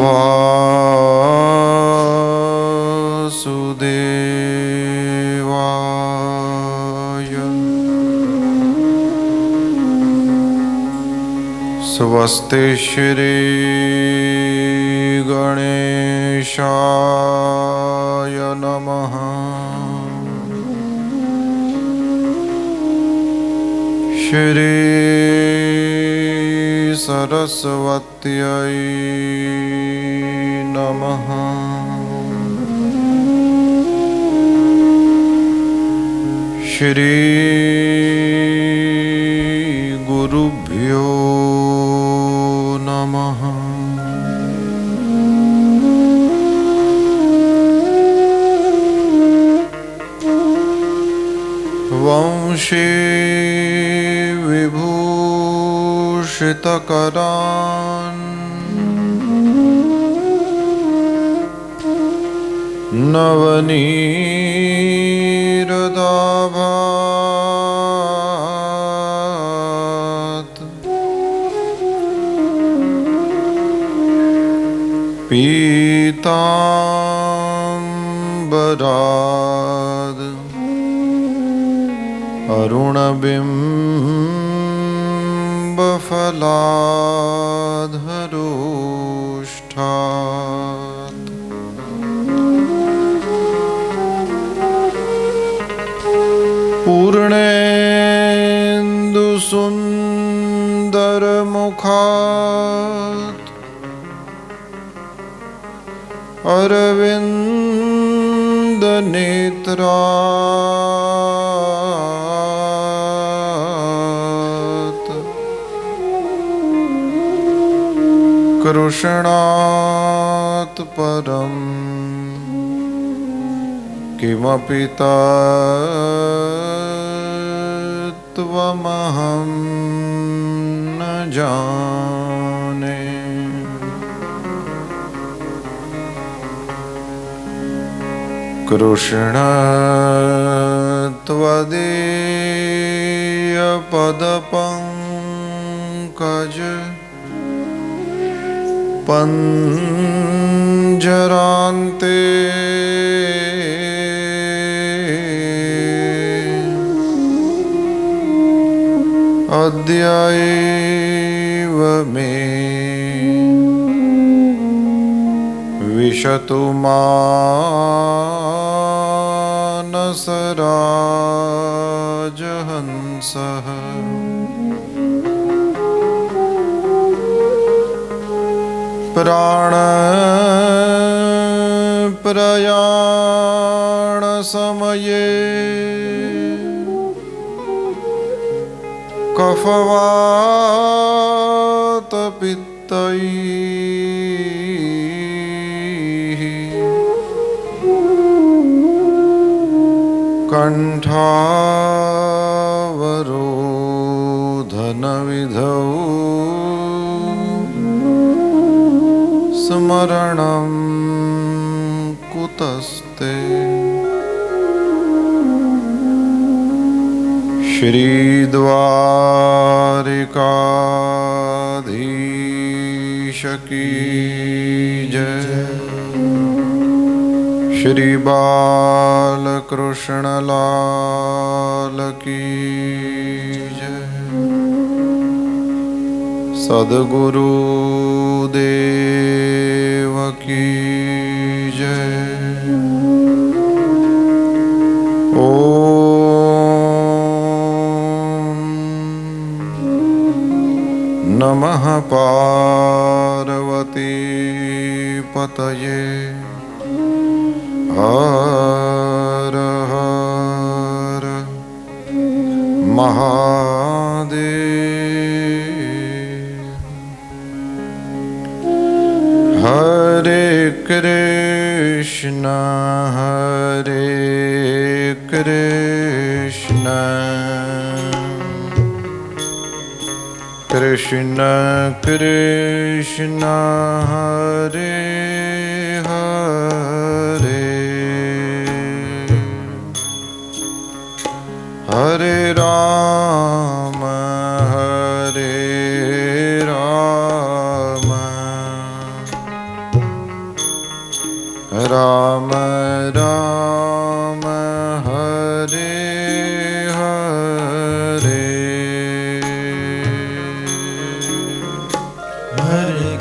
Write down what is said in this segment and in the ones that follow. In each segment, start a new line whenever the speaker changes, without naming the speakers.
वासुदेवाय। स्वस्ति श्री गणेशाय नमः। श्री सरस्वत्यै नमः। श्री गुरुभ्यो नमः। वंशी विभूषितकरान् नवनीरदाभात् पीताम्बराद् अरुणबिम्बफलाधरोष्ठात् पूर्णेन्दुसुन्दरमुखात् अरविन्दनेत्रात् कृष्णात् परं किमपि तत्त्वमहं न जाने। कृष्ण त्वदीयपदपङ्कज पञ्जरान्ते अद्यैव मे विशतु मानसराजहंसः। प्राणप्रयाणसमये कफवातपित्तैः कण्ठावरोधनविधौ स्मरणं कुतस्ते। श्रीद्वारिकाधीश की जय। श्री बालकृष्ण लाल की जय। सद्गुरुदेव की जय। नमः पार्वती पतये। हर हर महादेव। हरे कृष्ण कृष्ण कृष्ण हरे हरे हरे राम રામ રામ હરે હરે
હરે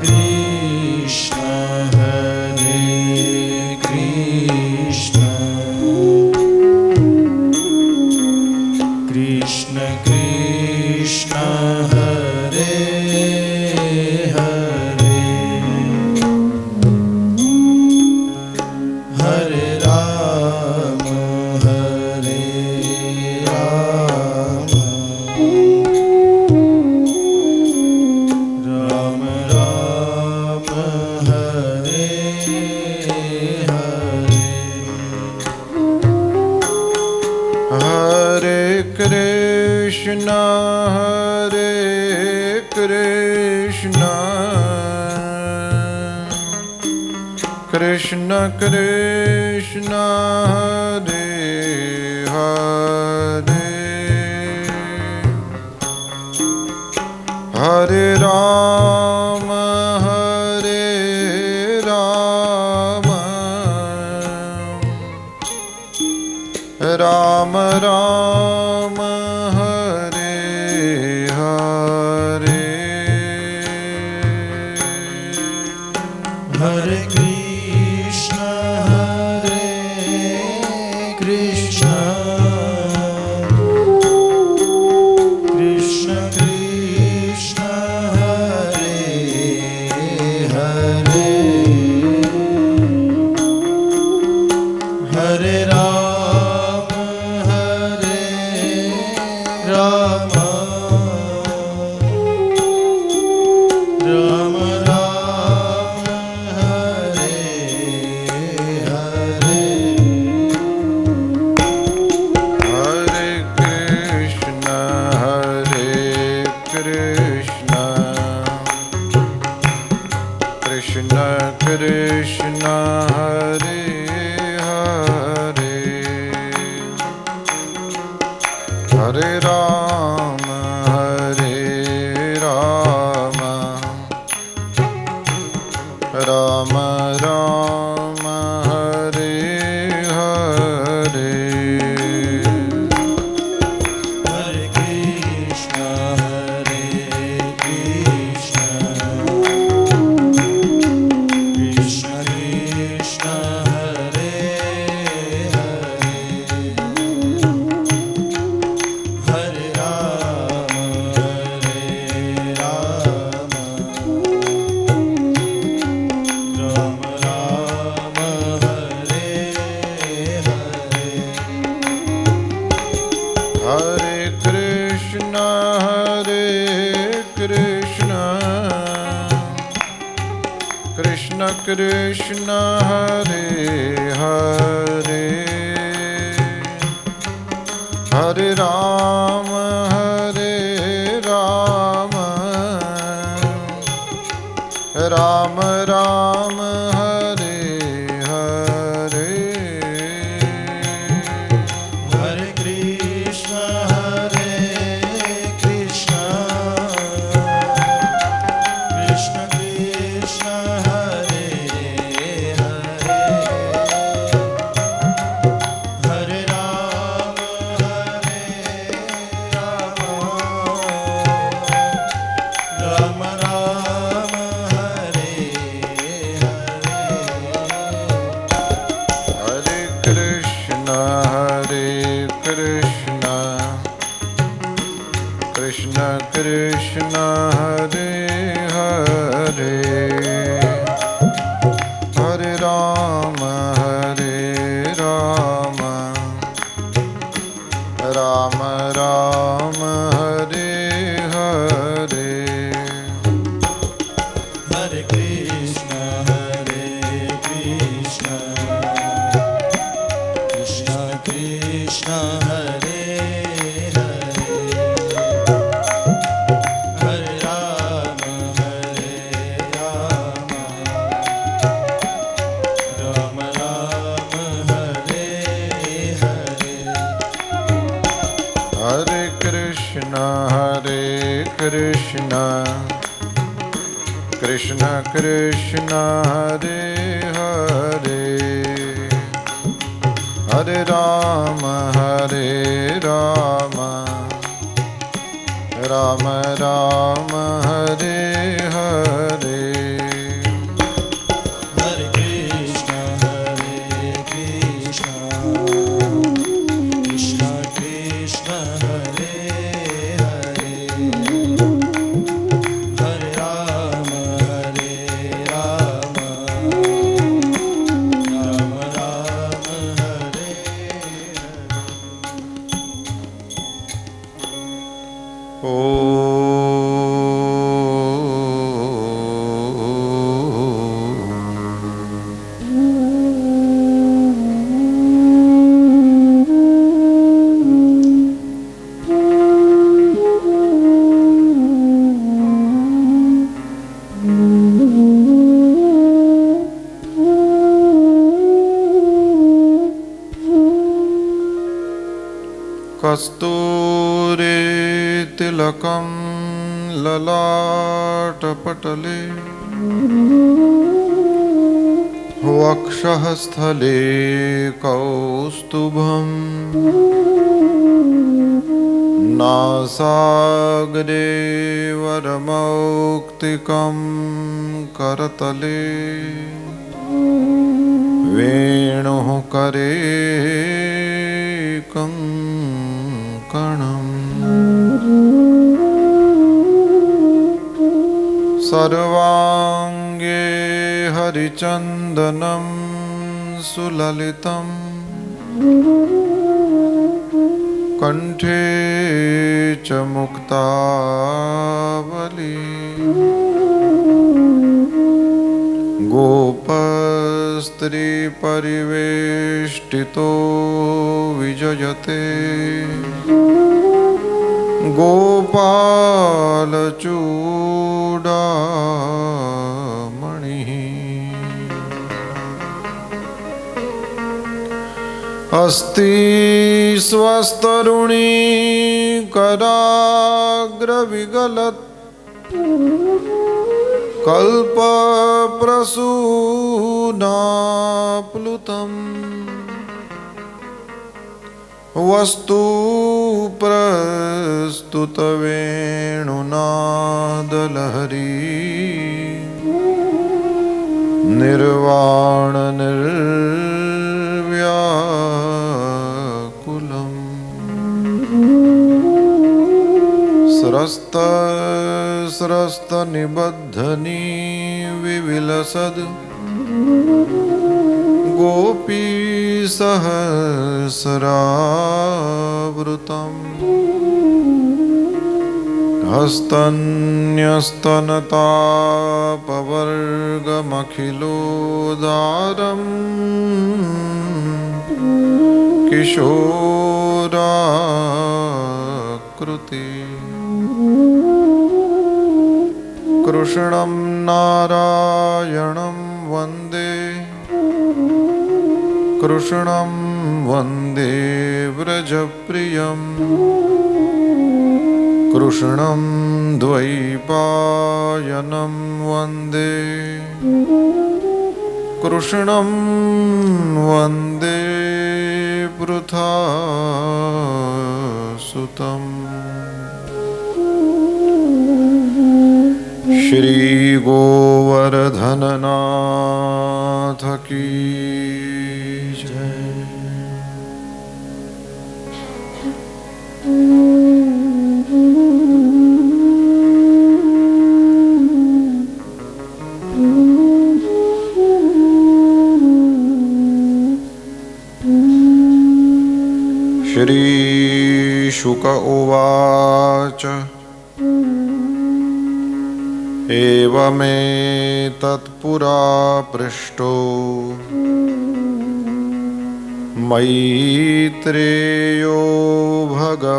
કૃષ્ણ કૃષ્ણ કૃષ્ણ હરે હરે હરે રામ રામ રામ હરે
હરે કૃષ્ણ હરે કૃષ્ણ કૃષ્ણ કૃષ્ણ હરે હરે હરે રામ હરે રામ રામ રામ હરે હરે
હરે કૃષ્ણ હરે કૃષ્ણ કૃષ્ણ કૃષ્ણ હરે હરે હરે રામ હરે રામ રામ રામ હરે હરે
હરે કૃષ્ણ કૃષ્ણ કૃષ્ણ હરે હરે હરે રામ રામ રામ હરે હરે
હરે કૃષ્ણ કૃષ્ણ કૃષ્ણ હરે હરે હરે રામ રામ રામ હરે હરે
હરે કૃષ્ણ કૃષ્ણ કૃષ્ણ હરે હરે હરે રામ રામ રામ હરે હરે
હરે કૃષ્ણ કૃષ્ણ કૃષ્ણ કૃષ્ણ હરે હરે હરે રામ રામ રામ હરે
હરે કૃષ્ણ કૃષ્ણ કૃષ્ણ હરે હરે હરે રામ રામ રામ હરે હરે
હરે કૃષ્ણ કૃષ્ણ કૃષ્ણ હરે હરે હરે રામ રામ રામ હરે હરે
હરે કૃષ્ણ કૃષ્ણ કૃષ્ણ હરે હરે હરે રામ રામ રામ હરે હરે
Hare Krishna, Krishna Krishna, Hare Hare, Hare Rama, Rama Rama, Hare
કસ્તુરે તિલકમ લલાટપટલે વક્ષઃસ્થલે કૌસ્તુભમ નાસાગ્રે વરમૌક્તિકમ કરતલે વેણુઃ કરે કંકણમ સર્વાંગે હરિચંદનમ સુલલિતમ કંઠે ચ મુક્તાવલી ગોપસ્ત્રી પરિવેષ્ટિતો વિજયતે ગોપાલચૂડામણિ અસ્તિ સ્વસ્તરુણી કરાગ્રવિગલત કલ્પપ્રસૂનાપ્લુતમ વસ્તુ પ્રસ્તુતવેણુનાદલહરી નિર્વાણ નિર્વ્યાકુલમ સ્રસ્ત સ્રસ્ત નિબદ્ધની વિવિલસદ ગોપી સહસ્રાવૃતમ હસ્તન્યસ્તનતાપવર્ગમખિલોદારમ કિશોરાકૃતિ કૃષ્ણં નારાયણં વંદે કૃષ્ણં વંદે વ્રજપ્રિયં કૃષ્ણં દ્વૈપાયनं વંદે કૃષ્ણં વંદે પૃથાસુતम् શ્રી ગોવર્ધનનાથ કી જય. શ્રી શુક ઉવાચ એવમેતત્પુરા પૃષ્ટો મૈત્રેયો ભગવાન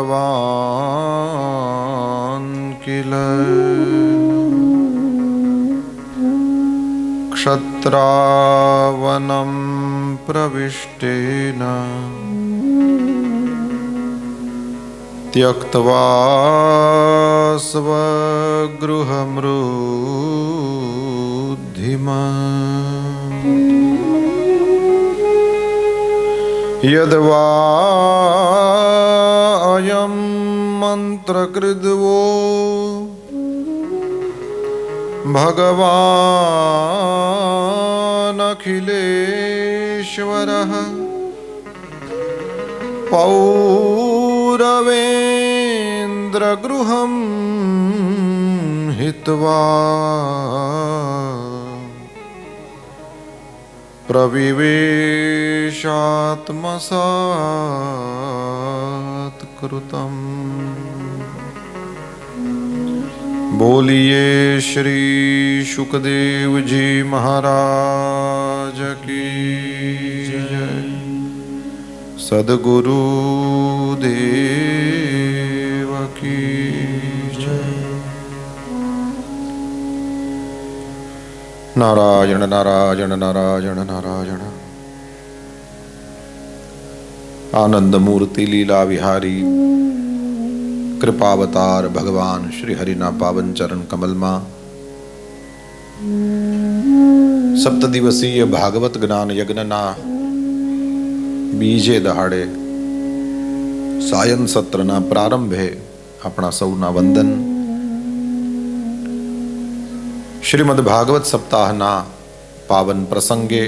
કિલ ક્ષત્રાવનમ પ્રવિષ્ટેન त्यक्त्वा स्वगृहमृद्धिमा यद्वा अयं मंत्रकृद्वो भगवान् अखिलेश्वरः पौरवेन्द्रगृहं हित्वा प्रविवेशात्मसात् कृतम्। बोलिए श्री शुकदेव जी महाराज की जय। सद्गुरु देव की जय। नारायण नारायण नारायण नारायण। आनंद मूर्ति लीला विहारी कृपावतार भगवान श्री हरिना पावन चरण कमल में सप्त दिवसीय भागवत ज्ञान यज्ञना बीजे दहाड़े सायं सत्रना प्रारंभे अपना सौना वंदन। श्रीमद् भागवत सप्ताहना पावन प्रसंगे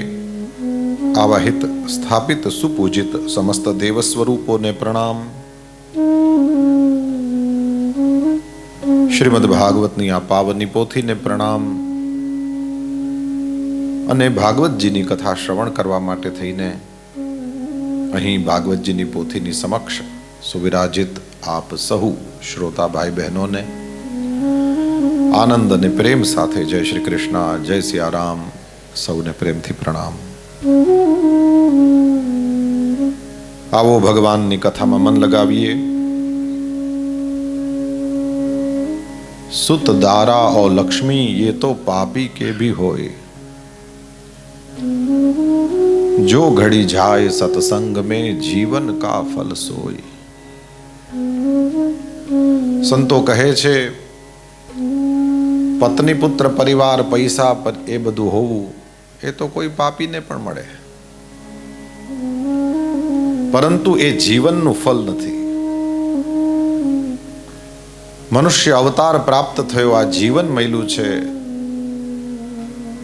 आवाहित स्थापित सुपूजित समस्त देवस्वरूपों ने प्रणाम। श्रीमद् भागवतनी आ पावनी पोथी ने प्रणाम अने भागवतजीनी कथा श्रवण करवा माटे थईने અહીં ભાગવતજીની પોથીની સમક્ષ સુવિરાજિત આપ સહુ શ્રોતા ભાઈ બહેનોને આનંદ અને પ્રેમ સાથે જય શ્રી કૃષ્ણ, જય સિયારામ, સૌને પ્રેમથી પ્રણામ। આવો ભગવાનની કથામાં મન લગાવીએ। सुत दारा और लक्ष्मी ये तो पापी के भी होए, जो घड़ी जाए सत्संग में जीवन का फल सोए। संतो कहे छे पत्नी पुत्र परिवार पैसा पर ए बधु होवू ए तो कोई पापी ने पण मळे, परंतु ए जीवन नु फल नथी। मनुष्य अवतार प्राप्त थयो आ जीवन मळ्युं छे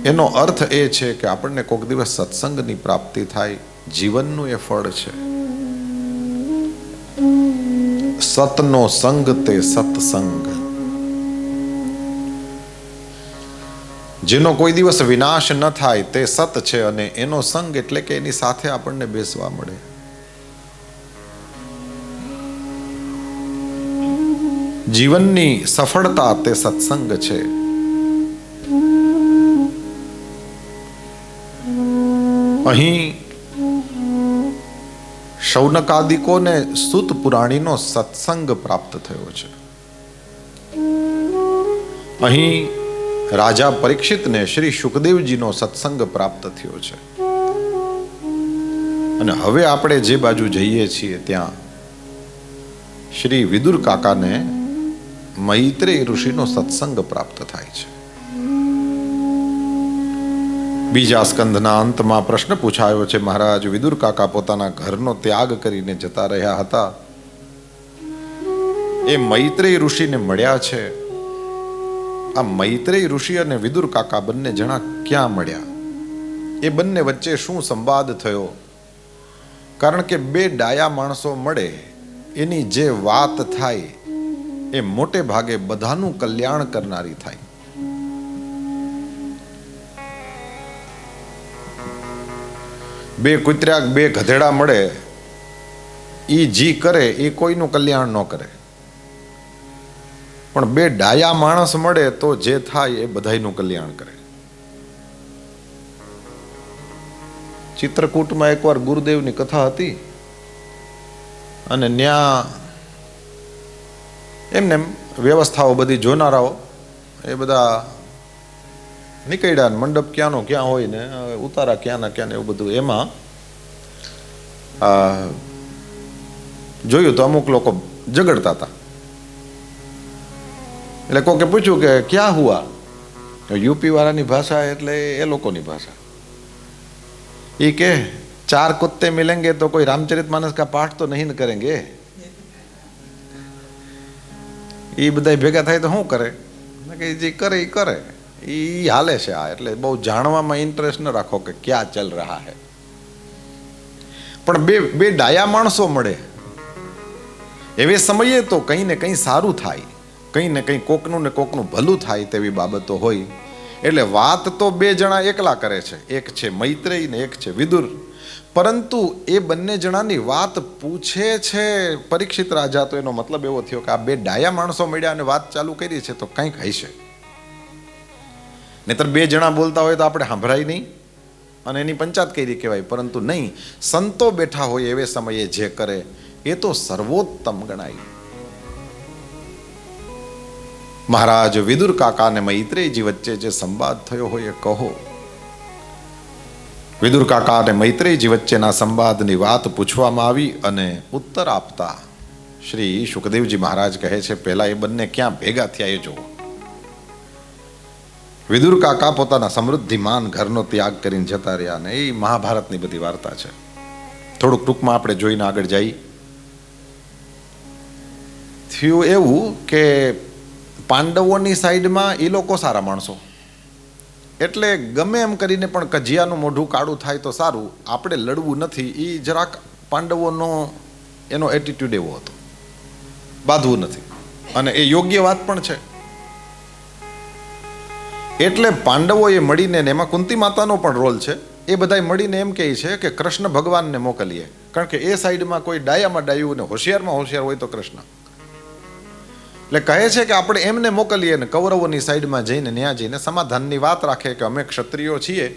एनो अर्थ ए छे के आपणे कोक दिवस सत्संगनी प्राप्ति थाय, जीवननुं ए फळ छे। सतनो संग ते सत्संग, जेनो कोई दिवस विनाश न थाय ते सत छे अने एनो संग एटले के एनी साथे आपणे बेसवा मळे। जीवननी सफलता ते सत्संग छे। અહીં શૌનકાદિકોને સુત પુરાણીનો સત્સંગ પ્રાપ્ત થયો છે। અહીં રાજા પરીક્ષિતને શ્રી શુકદેવજીનો સત્સંગ પ્રાપ્ત થયો છે। અને હવે આપણે જે બાજુ જઈએ છીએ ત્યાં શ્રી વિદુર કાકાને મૈત્રેય ઋષિનો સત્સંગ પ્રાપ્ત થાય છે। બીજા સ્કંધના અંતમાં પ્રશ્ન પૂછાયો છે, મહારાજ વિદુર કાકા પોતાના ઘરનો ત્યાગ કરીને જતા રહ્યા હતા, એ મૈત્રેય ઋષિને મળ્યા છે। આ મૈત્રેય ઋષિ અને વિદુર કાકા બંને જણા ક્યાં મળ્યા, એ બંને વચ્ચે શું સંવાદ થયો? કારણ કે બે ડાયા માણસો મળે એની જે વાત થાય એ મોટે ભાગે બધાનું કલ્યાણ કરનારી થાય। બે કુતરા બે ગધેડા મળે ઈ જી કરે એ કોઈનું કલ્યાણ ન કરે, પણ બે ડાયા માણસ મળે તો જે થાય એ બધાયનું કલ્યાણ કરે। ચિત્રકૂટમાં એકવાર ગુરુદેવની કથા હતી અને ન્યા એમને વ્યવસ્થાઓ બધી જોનારાઓ એ બધા નીકળ્યા, મંડપ ક્યાંનો ક્યાં હોય ને ઉતારા ક્યાંના ક્યાં ને એવું બધું। એમાં જોયું તો અમુક લોકો ઝઘડતા હતા, એટલે કોકે પૂછ્યું કે ક્યાં હુઆ? યુપી વાળાની ભાષા એટલે એ લોકોની ભાષા। એ કે चार कुत्ते मिलेंगे तो कोई रामचरितमानस का पाठ तो नहीं न करेंगे. એ બધા ભેગા થાય તો શું કરે કે જે કરે એ કરે, એ હાલે છે. આ એટલે બહુ જાણવામાં ઇન્ટરેસ્ટ ન રાખો કે ક્યાં ચલ રહા હે. પણ બે ડાયા માણસો મળે એવે સમયે તો કંઈ ને કંઈ સારું થાય, કંઈ ને કંઈ કોકનું ને કોકનું ભલું થાય તેવી બાબતો હોય. એટલે વાત તો બે જણા એકલા કરે છે, એક છે મૈત્રેય ને એક છે વિદુર. પરંતુ એ બંને જણાની વાત પૂછે છે પરીક્ષિત રાજા. તો એનો મતલબ એવો થયો કે આ બે ડાયા માણસો મળ્યા અને વાત ચાલુ કરી છે તો કંઈક હશે. નહીતર બે જણા બોલતા હોય તો આપણે સાંભળાય નહીં અને એની પંચાત કરી કહેવાય. પરંતુ નહીં, સંતો બેઠા હોય એવે સમયે જે કરે એ તો સર્વોત્તમ ગણાય. મહારાજ વિદુર કાકા અને મૈત્રેયજી વચ્ચે જે સંવાદ થયો હોય એ કહો. વિદુર કાકા અને મૈત્રેયજી વચ્ચેના સંવાદની વાત પૂછવામાં આવી અને ઉત્તર આપતા શ્રી શુકદેવજી મહારાજ કહે છે, પહેલા એ બંને ક્યાં ભેગા થયા એ જુઓ. વિદુર કાકા પોતાના સમૃદ્ધિમાન ઘરનો ત્યાગ કરીને જતા રહ્યા ને એ મહાભારતની બધી વાર્તા છે. થોડુંક ટૂંકમાં આપણે જોઈને આગળ જઈએ. થયું એવું કે પાંડવોની સાઈડમાં એ લોકો સારા માણસો, એટલે ગમે એમ કરીને પણ કજિયાનું મોઢું કાળું થાય તો સારું, આપણે લડવું નથી. એ જરાક પાંડવોનો એનો એટીટ્યુડ એવો હતો, બાંધવું નથી. અને એ યોગ્ય વાત પણ છે. એટલે પાંડવોએ મળીને, એમાં કુંતી માતાનો પણ રોલ છે, એ બધા મળીને એમ કહે છે કે કૃષ્ણ ભગવાનને મોકલીએ. કારણ કે એ સાઈડમાં કોઈ ડાયામાં ડાયું ને હોશિયારમાં હોશિયાર હોય તો કૃષ્ણ. એટલે કહે છે કે આપણે એમને મોકલીએ ને કૌરવોની સાઈડમાં જઈને ત્યાં જઈને સમાધાનની વાત રાખે કે અમે ક્ષત્રિયો છીએ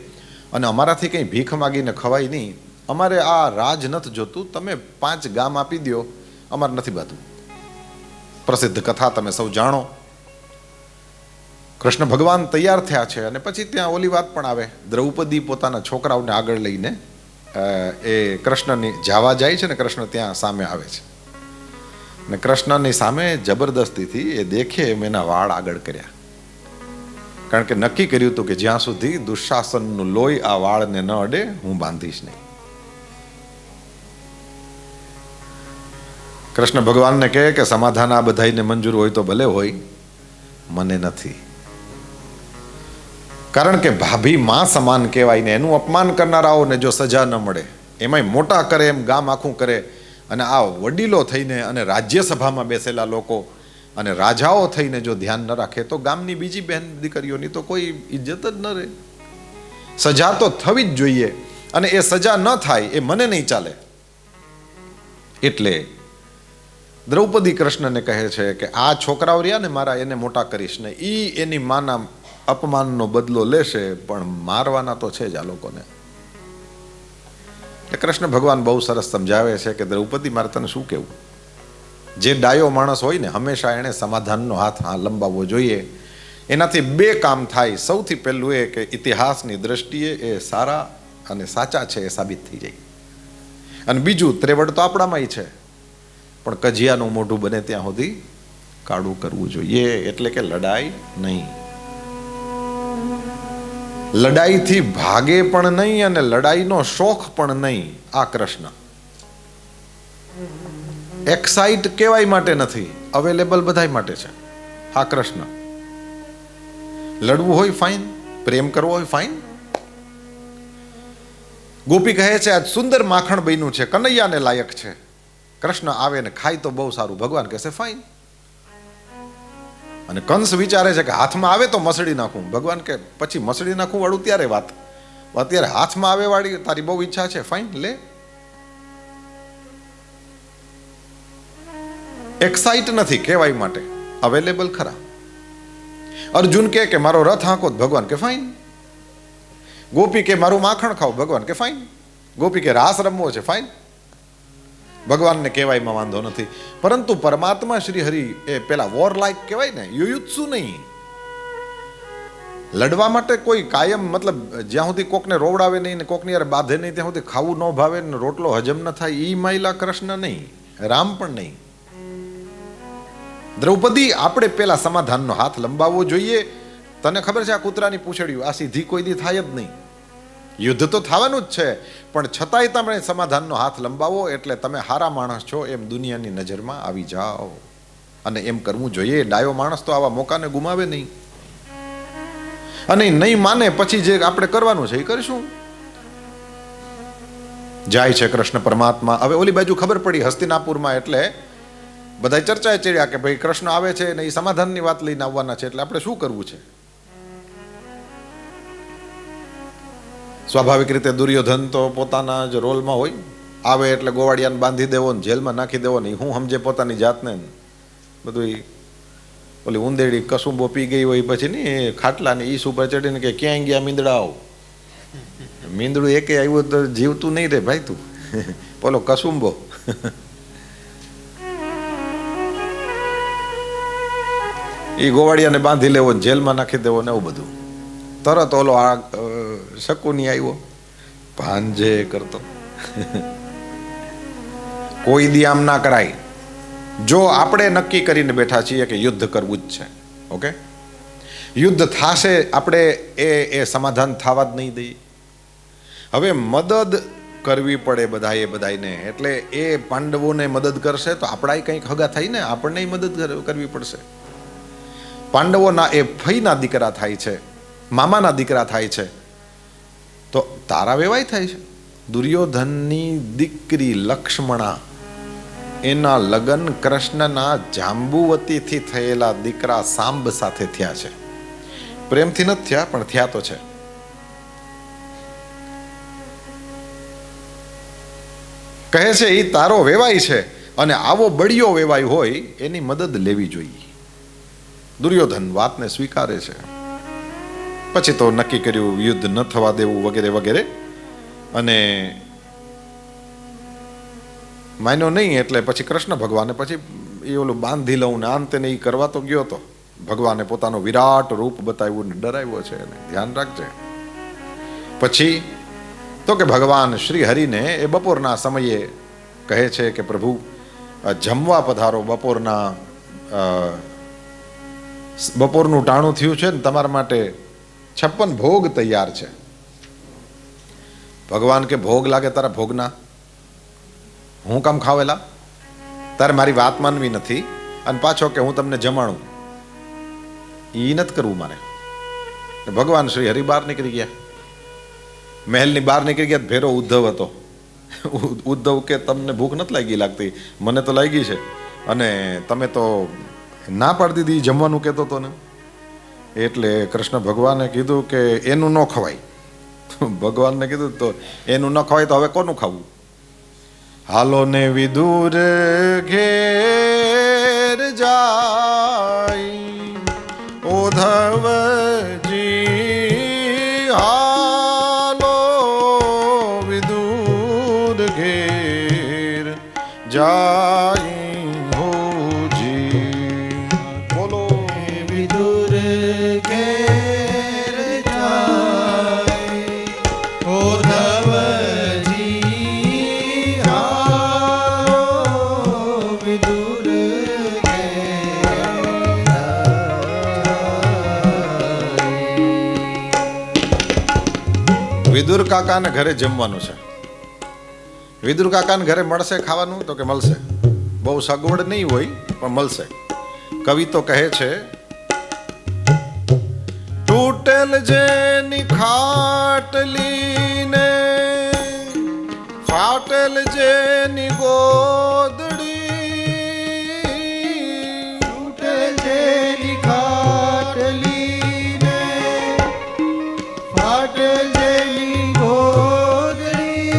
અને અમારાથી કંઈ ભીખ માગીને ખવાય નહીં, અમારે આ રાજ નથી જોતું, તમે 5 ગામ આપી દો, અમારે નથી બાતું. પ્રસિદ્ધ કથા તમે સૌ જાણો. કૃષ્ણ ભગવાન તૈયાર થયા છે અને પછી ત્યાં ઓલી વાત પણ આવે, દ્રૌપદી પોતાના છોકરાઓને આગળ લઈને એ કૃષ્ણની જાવા જાય છે ને કૃષ્ણ ત્યાં સામે આવે છે ને કૃષ્ણની સામે જબરદસ્તીથી એ દેખે એમ એના વાળ આગળ કર્યા. કારણ કે નક્કી કર્યું હતું કે જ્યાં સુધી દુશાસનનું લોહી આ વાળને ન અડે હું બાંધીશ નહીં. કૃષ્ણ ભગવાનને કહે કે સમાધાન આ બધાને મંજૂર હોય તો ભલે હોય, મને નથી. કારણ કે ભાભી માં સમાન કહેવાય ને એનું અપમાન કરનારાઓને જો સજા ન મળે, એમાંય મોટા કરે એમ ગામ આખું કરે, અને આ વડીલો થઈને અને રાજ્યસભામાં બેસેલા લોકો અને રાજાઓ થઈને જો ધ્યાન ન રાખે તો ગામની બીજી બહેન દીકરીઓની તો કોઈ ઇજ્જત જ ન રહે. સજા તો થવી જ જોઈએ અને એ સજા ન થાય એ મને નહીં ચાલે. એટલે દ્રૌપદી કૃષ્ણને કહે છે કે આ છોકરાઓ રહ્યા ને મારા, એને મોટા કરીશ ને એની માના અપમાનનો બદલો લેશે, પણ મારવાના તો છે જ આ લોકોને. એટલે કૃષ્ણ ભગવાન બહુ સરસ સમજાવે છે કે દ્રૌપદી મારે તને શું કહેવું, જે ડાયો માણસ હોય ને હંમેશા એણે સમાધાનનો હાથ લંબાવવો જોઈએ. એનાથી 2 કામ થાય. સૌથી પહેલું એ કે ઇતિહાસની દ્રષ્ટિએ એ સારા અને સાચા છે એ સાબિત થઈ જાય, અને બીજું ત્રેવડ તો આપણામાંય છે, પણ કજિયાનું મોઢું બને ત્યાં સુધી કાળું કરવું જોઈએ. એટલે કે લડાઈ નહીં, લડાઈથી ભાગે પણ નહીં અને લડાઈનો શોખ પણ નહીં. આ કૃષ્ણ એક્સાઇટ કેવાય માટે નથી, અવેલેબલ બધાય માટે છે. આ કૃષ્ણ લડવું હોય ફાઇન, પ્રેમ કરવો હોય ફાઇન. ગોપી કહે છે આજ સુંદર માખણ બન્યું છે, કનૈયાને લાયક છે. કૃષ્ણ આવે ને ખાય તો બહુ સારું, ભગવાન કહેશે ફાઇન. અને કંસ વિચારે છે કે હાથમાં આવે તો મસળી નાખું, ભગવાન કે પછી મસળી નાખું વાળું ત્યારે વાત, અત્યારે હાથમાં આવે વાળી તારી બહુ ઈચ્છા છે, ફાઇન લે. એક્સાઇટ નથી કહેવાય માટે, અવેલેબલ ખરા. અર્જુન કે મારો રથ હાંકો, ભગવાન કે ફાઇન. ગોપી કે મારું માખણ ખાઓ, ભગવાન કે ફાઇન. ગોપી કે રાસ રમવો છે, ફાઇન. ભગવાનને કહેવાયમાં વાંધો નથી. પરંતુ પરમાત્મા શ્રી હરિ એ પેલા વોર લાયક કહેવાય ને, યુયુત્સુ નહીં. લડવા માટે કોઈ કાયમ, મતલબ જ્યાં સુધી કોકને રોવડાવે નહીં ને કોકની યાર બાંધે નહીં ત્યાં સુધી ખાવું ન ભાવે ને રોટલો હજમ ન થાય, ઈ માયલા કૃષ્ણ નહીં, રામ પણ નહીં. દ્રૌપદી આપણે પેલા સમાધાનનો હાથ લંબાવવો જોઈએ. તને ખબર છે આ કૂતરાની પૂંછડ્યું આ સીધી કોઈ દી થાય જ નહીં. યુદ્ધ તો થવાનું જ છે, પણ છતાંય તમે સમાધાનનો હાથ લંબાવો એટલે તમે હારા માણસ છો એમ દુનિયાની નજરમાં આવી જાઓ. અને એમ કરવું જોઈએ. ડાયો માણસ તો આવા મોકાને ગુમાવે નહીં. અને નહીં માને પછી જે આપણે કરવાનું છે એ કરીશું. જાય છે કૃષ્ણ પરમાત્મા. હવે ઓલી બાજુ ખબર પડી હસ્તિનાપુરમાં, એટલે બધા ચર્ચાએ ચડ્યા કે ભાઈ કૃષ્ણ આવે છે ને એ સમાધાનની વાત લઈને આવવાના છે, એટલે આપણે શું કરવું છે. સ્વાભાવિક રીતે દુર્યોધન તો પોતાના જ રોલમાં હોય. આવે એટલે ગોવાળિયાને બાંધી દેવો ને જેલમાં નાખી દેવો ને હું સમજે પોતાની જાતને બધું. ઓલી ઉંદેડી કસુંબો પી ગઈ હોય પછી ને ખાટલા ને ઈસ ઉપર ચડીને કે ક્યાંય ગયા મીંદડાઓ. મીંદડું એકે આવ્યું તો જીવતું નહીં રે ભાઈ તું. બોલો કસુંબો. એ ગોવાળિયાને બાંધી લેવો ને જેલમાં નાખી દેવો ને એવું બધું. તરત ઓલો આ શકુની આવ્યો ભાંજે કરતો. કોઈ દી આમ ના કરાય. જો આપણે નક્કી કરીને બેઠા છીએ કે યુદ્ધ કરવું જ છે, ઓકે, યુદ્ધ થશે, આપણે એ સમાધાન થવા જ નહીં દઈએ. હવે મદદ કરવી પડે બધાને, એટલે એ પાંડવોને મદદ કરશે તો આપણા કંઈક હગા થાય ને, આપણને મદદ કરવી પડશે. પાંડવોના એ ફઈના દીકરા થાય છે, મામાના દીકરા થાય છે, તો તારા વેવાય થાય છે. દુર્યોધનની દીકરી લક્ષ્મણા, એના લગ્ન કૃષ્ણના જાંબુવતીથી થયેલા દીકરા સાંબ સાથે થયા છે. પ્રેમથી નથી થયા પણ થયા તો છે. કહે છે એ તારો વેવાય છે અને આવો બળિયો વેવાય હોય એની મદદ લેવી જોઈએ. દુર્યોધન વાતને સ્વીકારે છે. પછી તો નક્કી કર્યું યુદ્ધ ન થવા દેવું વગેરે વગેરે, અને માન્યો નહીં. એટલે પછી કૃષ્ણ ભગવાને પછી એ ઓલું બાંધી લઉં ને અંતે ને એ કરવા તો ગયો હતો. ભગવાને પોતાનો વિરાટ રૂપ બતાવ્યું ને ડરાવ્યો છે, એને ધ્યાન રાખજે. પછી તો કે ભગવાન શ્રી હરિને એ બપોરના સમયે કહે છે કે પ્રભુ જમવા પધારો, બપોરનું ટાણું થયું છે ને તમારા માટે 56 ભોગ તૈયાર છે. ભગવાન કે ભોગ લાગે તારા ભોગના, હું કામ ખાવેલા, તારે મારી વાત માનવી નથી અને પાછો કે હું તમને જમાડું, એ નથી કરવું મારે. ભગવાન શ્રી હરિ બહાર નીકળી ગયા, મહેલની બહાર નીકળી ગયા. ભેરો ઉદ્ધવ હતો. ઉદ્ધવ કે તમને ભૂખ નથી લાગતી, મને તો લાગી છે, અને તમે તો ના પાડી દીધી જમવાનું કહેતો હતો ને. એટલે કૃષ્ણ ભગવાને કીધું કે એનું ન ખવાય. ભગવાનને કીધું તો એનું ન ખવાય તો હવે કોનું ખાવું. હાલો ને વિદુર ઘેર જાય ઉદ્ધવજી, હાલો વિદુર ઘેર જાય હોજી. બોલો
વિદુર ઘેર જાય ઉદ્ધવજી, હાલો વિદુર
વિદુર કાકાને ઘરે જમવાનું છે. વિદુર કાકાને ઘરે મળશે ખાવાનું તો કે મળશે. બહુ સગવડ નહીં હોય પણ મળશે. કવિ તો કહે છે તૂટેલ જેની ખાટલી ને ફાટેલ જેની ગોદડી,
તૂટે જેની ખાટલી ને ફાટે જેની ગોદડી,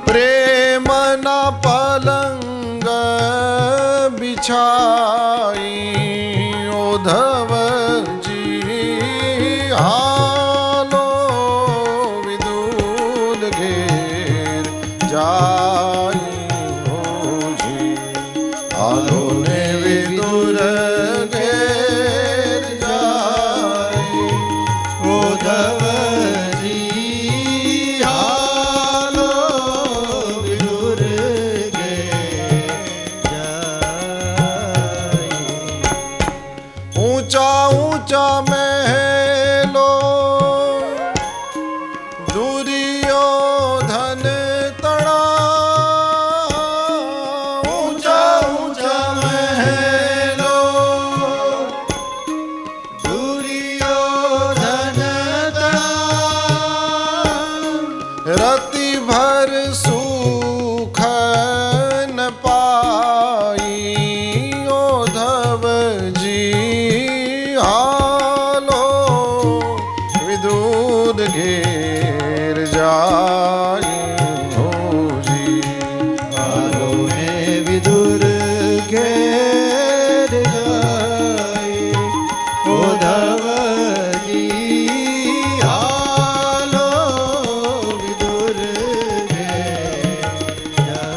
પ્રેમના પલંગ બિછાઈ ઉદ્ધવજી, હાલો વિદુર ઘેર જાય વિદુર ઘેર જાય હોજી.
હાલો ને વિદુર ઘેર જાય ઉદ્ધવજી. હાલો વિદુર ઘેર જાય.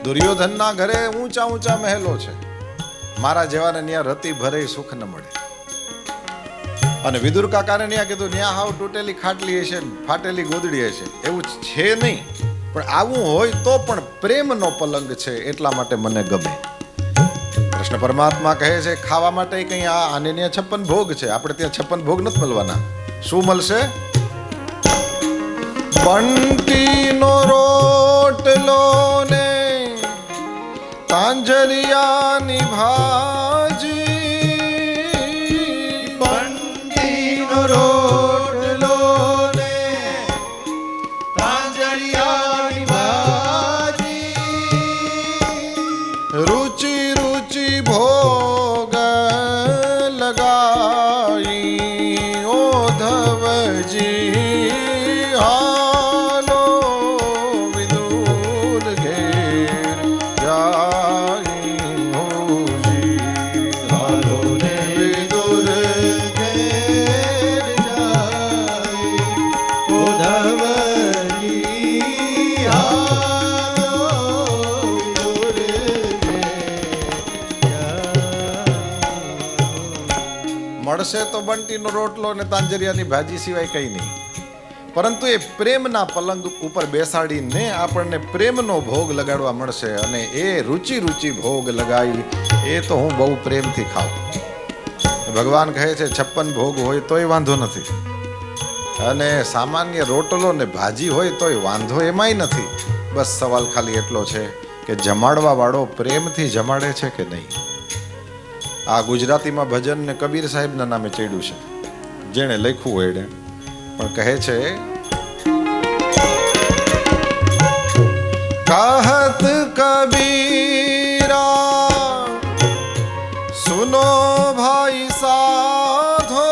દુર્યોધનના ઘરે ઊંચા ઊંચા મહેલો છે, મારા જેવાને ત્યાં રતી ભરે સુખ ન મળે. અને વિદુર કાકાને ત્યાં કીધું ત્યાં હાવ તૂટેલી ખાટલી હશે, ફાટેલી ગોદડી હશે. એવું છે નહીં, પણ આવું હોય તો પણ પ્રેમનો પલંગ છે એટલા માટે મને ગમે. કૃષ્ણ પરમાત્મા કહે છે ખાવા માટે કંઈ આને ત્યાં 56 ભોગ છે, આપણે ત્યાં 56 ભોગ નથી મળવાના. શું મળશે? બંટીનો રોટલો ને તાંજરિયાની ભાજી.
બંટીનો રોટલો ને તાંજરિયાની ભાજી.
રુચિ રુચિ ભોગ લગાઈ ઓધવજી. હાલો વિદુર ઘેર જાય હોજી.
હાલો ને વિદુર ઘેર જાય ઉદ્ધવજી. હાલો વિદુર ઘેર જાય.
મળશે તો બંટીનો રોટલો અને તાંજરિયાની ભાજી સિવાય કંઈ નહીં, પરંતુ એ પ્રેમના પલંગ ઉપર બેસાડીને આપણને પ્રેમનો ભોગ લગાડવા મળશે. અને એ રુચિ રુચિ ભોગ લગાવી એ તો હું બહુ પ્રેમથી ખાઉં. ભગવાન કહે છે 56 ભોગ હોય તોય વાંધો નથી, અને સામાન્ય રોટલો ને ભાજી હોય તોય વાંધો એમાંય નથી. બસ સવાલ ખાલી એટલો છે કે જમાડવા વાળો પ્રેમથી જમાડે છે કે નહીં. આ ગુજરાતીમાં ભજન ને કબીર સાહેબના નામે ચડ્યું છે, જેણે લખ્યું હોય એને. પણ કહે છે कहत कबीरा सुनो भाई साधो.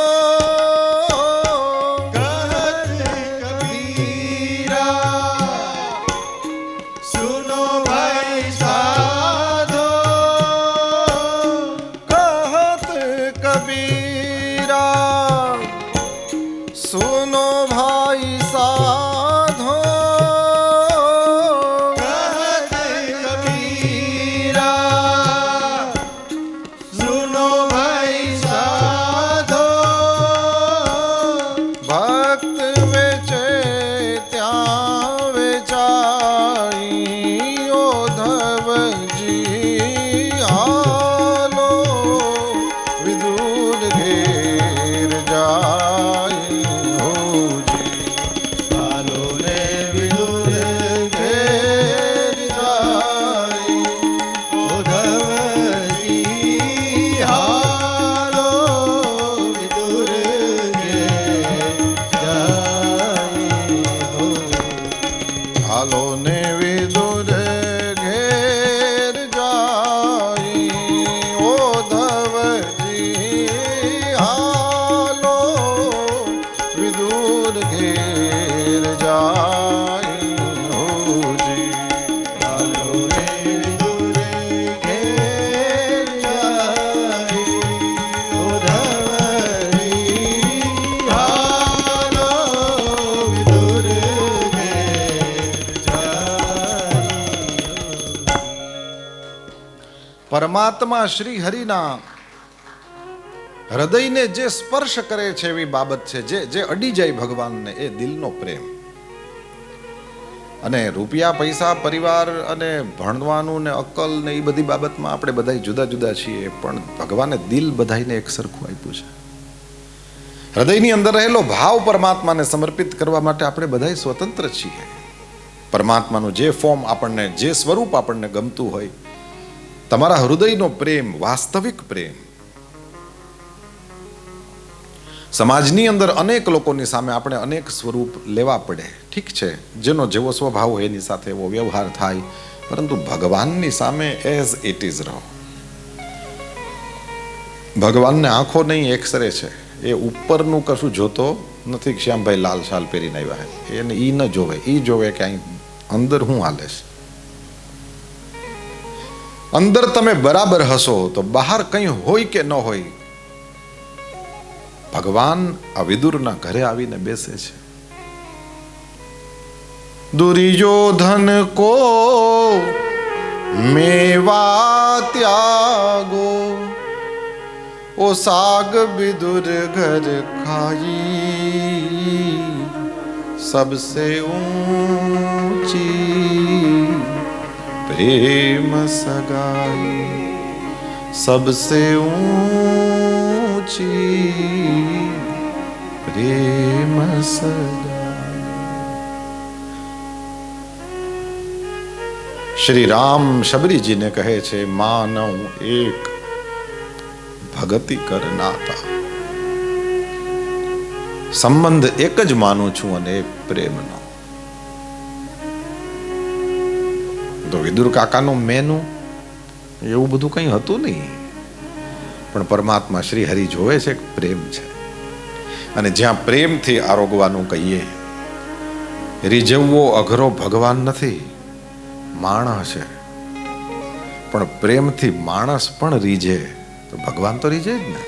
कहत कबीरा सुनो भाई साधो.
कहत कबीरा सुनो भाई साधो. હાલો ને વિદુર ઘેર જાય ઓધવજી. હાલો વિદુર ઘેર જાય હોજી.
હાલો રે વિદુર ઘેર જાય ઉદ્ધવજી. હાલો વિદુર
પરમાત્મા શ્રી હરિના હૃદયને જે સ્પર્શ કરે છે એવી બાબત છે, જે અડી જાય ભગવાનને, એ દિલનો પ્રેમ. અને રૂપિયા પૈસા પરિવાર અને ભણવાનું ને અક્કલ ને એ બધી બાબતમાં આપણે બધા જુદા જુદા છીએ, પણ ભગવાને દિલ બધાને એક સરખું આપ્યું છે. હૃદયની અંદર રહેલો ભાવ પરમાત્માને સમર્પિત કરવા માટે આપણે બધા સ્વતંત્ર છીએ. પરમાત્માનું જે ફોર્મ આપણને, જે સ્વરૂપ આપણને ગમતું હોય, તમારા હૃદયનો પ્રેમ, વાસ્તવિક પ્રેમ. સમાજની અંદર અનેક લોકોની સામે આપણે અનેક સ્વરૂપ લેવા પડે, ઠીક છે, જેનો જેવો સ્વભાવ હોય એની સાથે એવો વ્યવહાર થાય, પરંતુ ભગવાનની સામે એઝ ઇટ ઇઝ રહો. ભગવાનને આંખો નહીં, એક્સરે છે. એ ઉપરનું કશું જોતો નથી કે શ્યામભાઈ લાલ શાલ પહેરીને આવ્યા છે, એને ઈ ન જોવે, ઈ જોવે કે અહીં અંદર હું હાલે છે. અંદર તમે બરાબર હશો તો બહાર કંઈ હોય કે ન હોય, ભગવાન આ વિદુરના ઘરે આવીને બેસે છે. દુર્યોધન કો મેવા ત્યાગો, ओ साग विदुर घर खाई, सबसे ऊंची प्रेम सगाई, सबसे ऊंची प्रेम सगाई. श्री राम शबरी ने कहे छे, मानव एक ભગતિ કરનાતા. સંબંધ એક જ માનું છું અને એક પ્રેમનો. તો વિદુર કાકાનું મેનુ એવું બધું કંઈ હતું નહીં, પણ પરમાત્મા શ્રી હરિ જોવે છે કે પ્રેમ છે, અને જ્યાં પ્રેમથી આરોગવાનું કહીએ. રીઝવવો અઘરો ભગવાન નથી, માણસ છે, પણ પ્રેમથી માણસ પણ રીઝે તો ભગવાન તો રીઝે જ ને.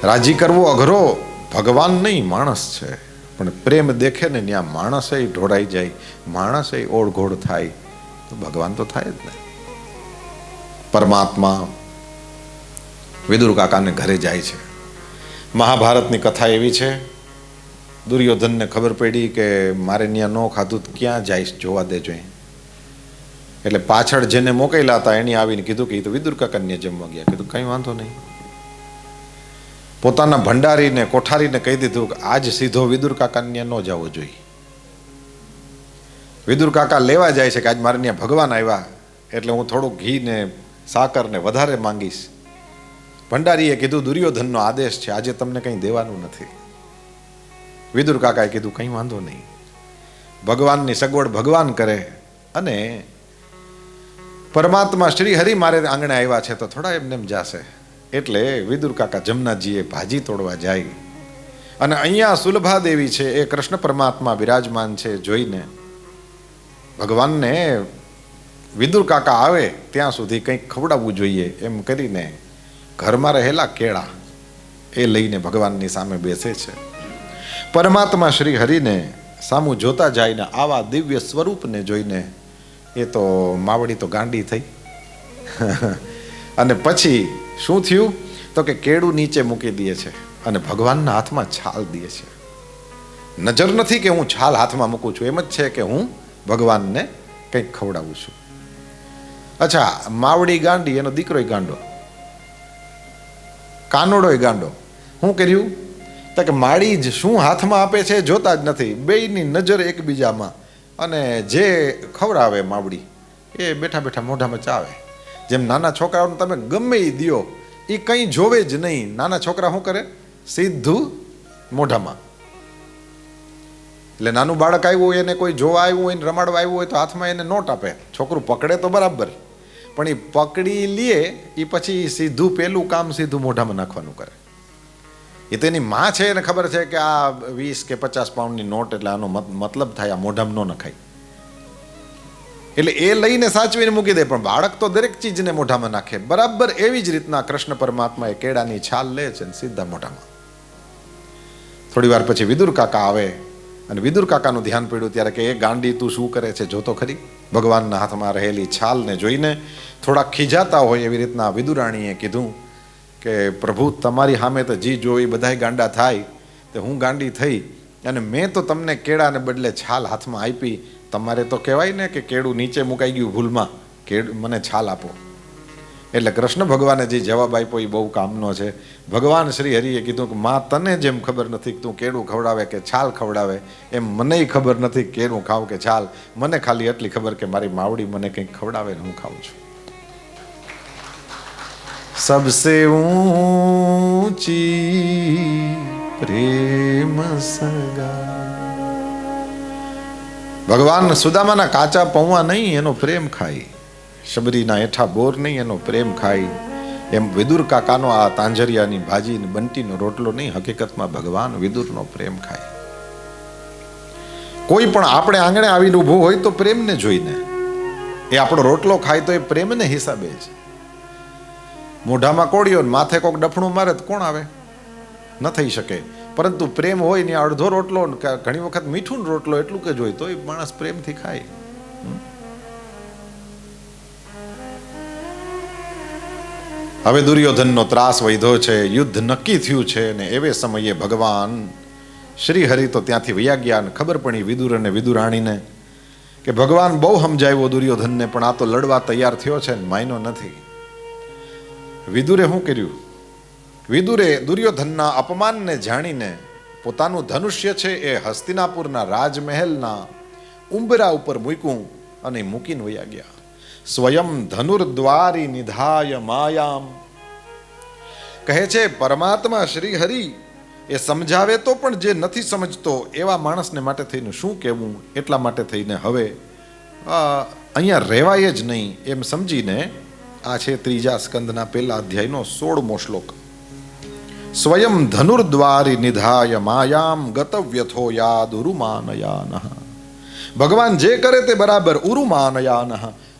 રાજી કરવો અઘરો ભગવાન નહીં, માણસ છે, પણ પ્રેમ દેખે ને ત્યાં માણસે ઢોળાઈ જાય, માણસે ઓળઘોળ થાય તો ભગવાન તો થાય જ ને. પરમાત્મા વિદુર કાકાને ઘરે જાય છે. મહાભારતની કથા એવી છે, દુર્યોધનને ખબર પડી કે મારે ત્યાં ન ખાધું તો ક્યાં જઈશ, જોવા દેજો. એટલે પાછળ જેને મોકલેલા હતા એની આવીને કીધું કે એ તો વિદુર કાકાને જમવા ગયા. કીધું કંઈ વાંધો નહીં. પોતાના ભંડારીને કોઠારીને કહી દીધું કે આજ સીધો વિદુર કાકાને ન જવો જોઈએ. વિદુર કાકા લેવા જાય છે કે આજ મારે ત્યાં ભગવાન આવ્યા એટલે હું થોડું ઘી ને સાકર ને વધારે માંગીશ. ભંડારીએ કીધું દુર્યોધનનો આદેશ છે, આજે તમને કંઈ દેવાનું નથી. વિદુર કાકાએ કીધું કંઈ વાંધો નહીં, ભગવાનની સગવડ ભગવાન કરે. અને પરમાત્મા શ્રી હરિ મારે આંગણે આવ્યા છે તો થોડા એમને એમ જાશે. એટલે વિદુર કાકા જમનાજીએ ભાજી તોડવા જાય, અને અહીંયા સુલભા દેવી છે એ કૃષ્ણ પરમાત્મા બિરાજમાન છે જોઈને ભગવાનને વિદુર કાકા આવે ત્યાં સુધી કંઈક ખવડાવવું જોઈએ એમ કરીને ઘરમાં રહેલા કેળા એ લઈને ભગવાનની સામે બેસે છે. પરમાત્મા શ્રી હરિને સામું જોતા જાય ને આવા દિવ્ય સ્વરૂપને જોઈને એ તો માવડી તો ગાંડી થઈ. અને પછી શું થયું તો કે કેળું નીચે મૂકી દે છે અને ભગવાનના હાથમાં છાલ દે છે. નજર નથી કે હું છાલ હાથમાં મૂકું છું, એમ જ છે કે હું ભગવાનને કંઈક ખવડાવું છું. અચ્છા, માવડી ગાંડી, એનો દીકરોય ગાંડો, કાનોડોય ગાંડો. શું કર્યું તો કે માળી જ શું હાથમાં આપે છે જોતા જ નથી, બેયની નજર એકબીજામાં. અને જે ખવડાવે માવડી એ બેઠા બેઠા મોઢામાં ચાવે. જેમ નાના છોકરાઓને તમે ગમે એ દ્યો એ કંઈ જોવે જ નહીં. નાના છોકરા શું કરે? સીધું મોઢામાં. એટલે નાનું બાળક આવ્યું હોય, એને કોઈ જોવા આવ્યું હોય, રમાડવા આવ્યું હોય તો હાથમાં એને નોટ આપે. છોકરું પકડે તો બરાબર, પણ એ પકડી લે એ પછી સીધું પેલું કામ સીધું મોઢામાં નાખવાનું કરે. એ તેની માં છે, એને ખબર છે કે આ 20 કે 50 પાઉન્ડની નોટ એટલે આનો મતલબ થાય આ મોઢામાં ન નખાય. એટલે એ લઈને સાચવીને મૂકી દે, પણ બાળક તો દરેક ચીજને મોઢામાં નાખે. બરાબર એવી જ રીતના કૃષ્ણ પરમાત્મા એ કેળાની છાલ લે છે ને સીધા મોઢામાં. થોડી વાર પછી વિદુર કાકા આવે અને વિદુર કાકાનું ધ્યાન પડ્યું ત્યારે કે એ ગાંડી તું શું કરે છે જોતો ખરી. ભગવાનના હાથમાં રહેલી છાલને જોઈને થોડા ખીજાતા હોય એવી રીતના વિદુરાણીએ કીધું કે પ્રભુ તમારી સામે તો જી જો એ બધાય ગાંડા થાય તો હું ગાંડી થઈ, અને મેં તો તમને કેળાને બદલે છાલ હાથમાં આપી. તમારે તો કહેવાય ને કે કેળું નીચે મુકાઈ ગયું ભૂલમાં, મને છાલ આપો. એટલે કૃષ્ણ ભગવાને જે જવાબ આપ્યો એ બહુ કામનો છે. ભગવાન શ્રી હરિએ કીધું કે માં તને જેમ ખબર નથી કે તું કેળું ખવડાવે કે છાલ ખવડાવે, એમ મને ખબર નથી કેળું ખાવ કે છાલ. મને ખાલી એટલી ખબર કે મારી માવડી મને કંઈક ખવડાવે ને હું ખાઉં છું. सबसे ऊंची प्रेम सगा. ભગવાન સુદામાના કાચા પૌવા નહીં, એનો પ્રેમ ખાય. શબરીના એઠા બોર નહીં, એનો પ્રેમ ખાય. એમ વિદુર કાકાનો આ તાંજરિયાની ભાજી બંટીનો રોટલો નહીં, હકીકતમાં ભગવાન વિદુરનો પ્રેમ ખાય. કોઈ પણ આપણે આંગણે આવીને ઊભું હોય તો પ્રેમને જોઈને, એ આપણો રોટલો ખાય તો એ પ્રેમને હિસાબે જ. મોઢામાં કોળિયો માથે કોક ડફણું મારે તો કોણ આવે? ન થઈ શકે. પરંતુ પ્રેમ હોય ને અડધો રોટલો, ઘણી વખત મીઠું રોટલો એટલું કે જોઈ તો એ માણસ પ્રેમથી ખાય. હવે દુર્યોધનનો ત્રાસ વધ્યો છે, યુદ્ધ નક્કી થયું છે ને એવે સમયે ભગવાન શ્રી હરિ તો ત્યાંથી વયા ગયા. અને ખબર પડી વિદુર અને વિદુરાણીને કે ભગવાન બહુ સમજાવ્યો દુર્યોધનને, પણ આ તો લડવા તૈયાર થયો છે ને માયનો નથી. વિદુરે શું કર્યું? વિદુરે દુર્યોધનના અપમાનને જાણીને પોતાનું ધનુષ્ય છે એ હસ્તિનાપુરના રાજમહેલના ઉંબરા ઉપર મૂક્યું અને મૂકીને વયા ગયા. સ્વયં ધનુર્દ્વારી નિધાય માયામ. કહે છે પરમાત્મા શ્રી હરિ એ સમજાવે તો પણ જે નથી સમજતો એવા માણસને માટે થઈને શું કહેવું, એટલા માટે થઈને હવે અહીંયા રહેવાય જ નહીં એમ સમજીને આ છે 3જા સ્કંદના 1લા અધ્યાયનો 16મો શ્લોક. સ્વયં ધનુર્દ્વારી નિધાય માયામ ગતવ્યથો યાદ ઉરુમાનયાન. ભગવાન જે કરે તે બરાબર ઉરુમાનયાન.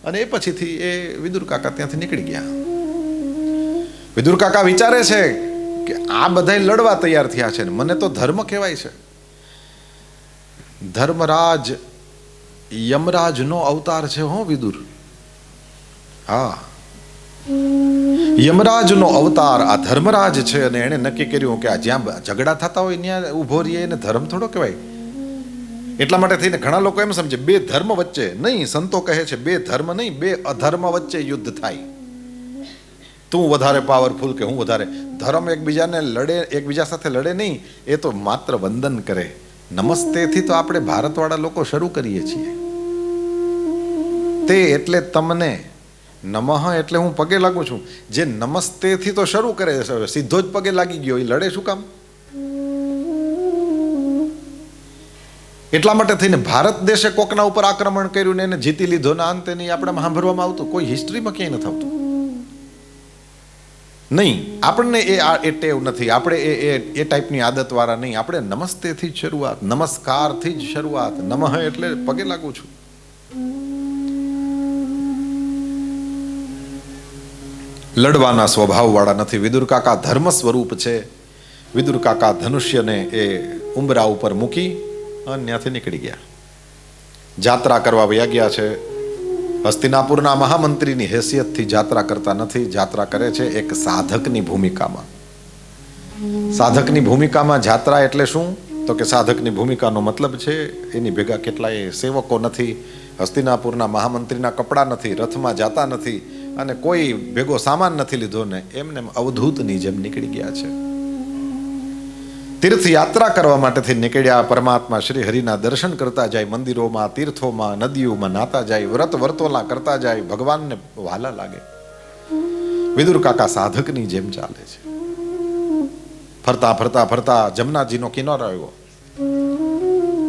અને એ પછીથી એ વિદુર કાકા ત્યાંથી નીકળી ગયા. વિદુર કાકા વિચારે છે કે આ બધા લડવા તૈયાર થયા છે ને મને તો ધર્મ કહેવાય છે. ધર્મરાજ યમરાજનો અવતાર છે હો વિદુર. હા, યમરાજનો અવતાર આ ધર્મરાજ છે. અને એણે નક્કી કર્યું કે આ જ્યાં ઝઘડા થતા હોય ત્યાં ઊભો રહીએ એને ધર્મ થોડો કહેવાય. એટલા માટે થઈને ઘણા લોકો એમ સમજે 2 ધર્મ વચ્ચે નહીં. સંતો કહે છે 2 ધર્મ નહીં, 2 અધર્મ વચ્ચે યુદ્ધ થાય. તું વધારે પાવરફુલ કે હું વધારે. ધર્મ એકબીજાને લડે, એકબીજા સાથે લડે નહીં, એ તો માત્ર વંદન કરે. નમસ્તેથી તો આપણે ભારતવાળા લોકો શરૂ કરીએ છીએ. તે એટલે તમને, નમઃ એટલે હું પગે લાગુ છું. જે નમસ્તેથી તો શરૂ કરે, સીધો જ પગે લાગી ગયો, એ લડે શું કામ? એટલા માટે થઈને ભારત દેશે કોકના ઉપર આક્રમણ કર્યું ને એને જીતી લીધો ના અંતે નહીં આપણે સાંભળવામાં આવતું, કોઈ હિસ્ટ્રીમાં ક્યાંય નથી આવતું. નહીં, આપણને એ ટેવ નથી. આપણે એ ટાઈપની આદત વાળા નહીં. આપણે નમસ્તેથી જ શરૂઆત, નમસ્કારથી જ શરૂઆત. નમઃ એટલે પગે લાગુ છું. લડવાના સ્વભાવ વાળા નથી. વિદુર કાકા ધર્મ સ્વરૂપ છે. વિદુર કાકા ધનુષ્યને એ ઉંબરા ઉપર મૂકી અને ત્યાંથી નીકળી ગયા. જાત્રા કરવા વયા ગયા છે. હસ્તિનાપુરના મહામંત્રીની હેસિયતથી જાત્રા કરતા નથી. જાત્રા કરે છે એક સાધકની ભૂમિકામાં. સાધકની ભૂમિકામાં જાત્રા એટલે શું? તો કે સાધકની ભૂમિકાનો મતલબ છે એની ભેગા કેટલાય સેવકો નથી, હસ્તિનાપુરના મહામંત્રીના કપડા નથી, રથમાં જાતા નથી અને કોઈ ભેગો સામાન નથી લીધો ને એમને અવધૂતની જેમ નીકળી ગયા છે. તીર્થયાત્રા કરવા માટેથી નીકળ્યા. પરમાત્મા શ્રી હરિના દર્શન કરતા જાય, મંદિરોમાં, તીર્થોમાં, નદીઓમાં નાતા જાય, વ્રત વર્તોલા કરતા જાય, ભગવાનને વહાલા લાગે. વિદુર કાકા સાધકની જેમ ચાલે છે. ફરતા ફરતા ફરતા જમનાજીનો કિનારો આવ્યો.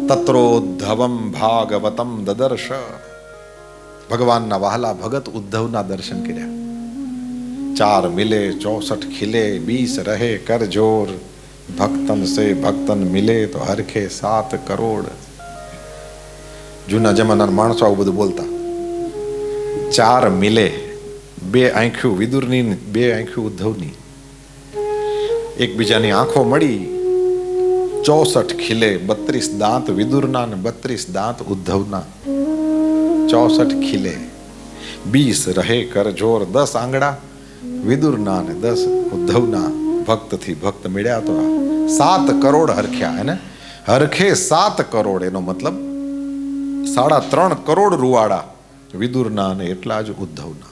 તત્રોદ્ધવમ ભાગવતમ દદર્શ. ભગવાનના વહાલા ભગત ઉદ્ધવના દર્શન કર્યા. 4 મિલે 64 ખિલે 20 રહે કર જોર. ભક્તન સે ભક્તન મિલે તો હરખે 7 કરોડ. જૂના જમાનાના માણસો આવું બધું બોલતા. 4 મિલે, 2 આંખ્યું વિદુરની, 2 આંખ્યું ઉદ્ધવની. એકબીજાની આંખો મળી. 64 ખિલે, 32 દાંત વિદુરના ને 32 દાંત ઉદ્ધવના. 64 ખિલે, 20 રહે કર જોર. 10 આંગળા વિદુરના ને 10 ઉદ્ધવના. ભક્તથી ભક્ત મળ્યા તો 7 કરોડ હરખ્યા. એને હરખે 7 કરોડ, એનો મતલબ 3.5 કરોડ રૂવાડા વિદુરના અને એટલા જ ઉદ્ધવના.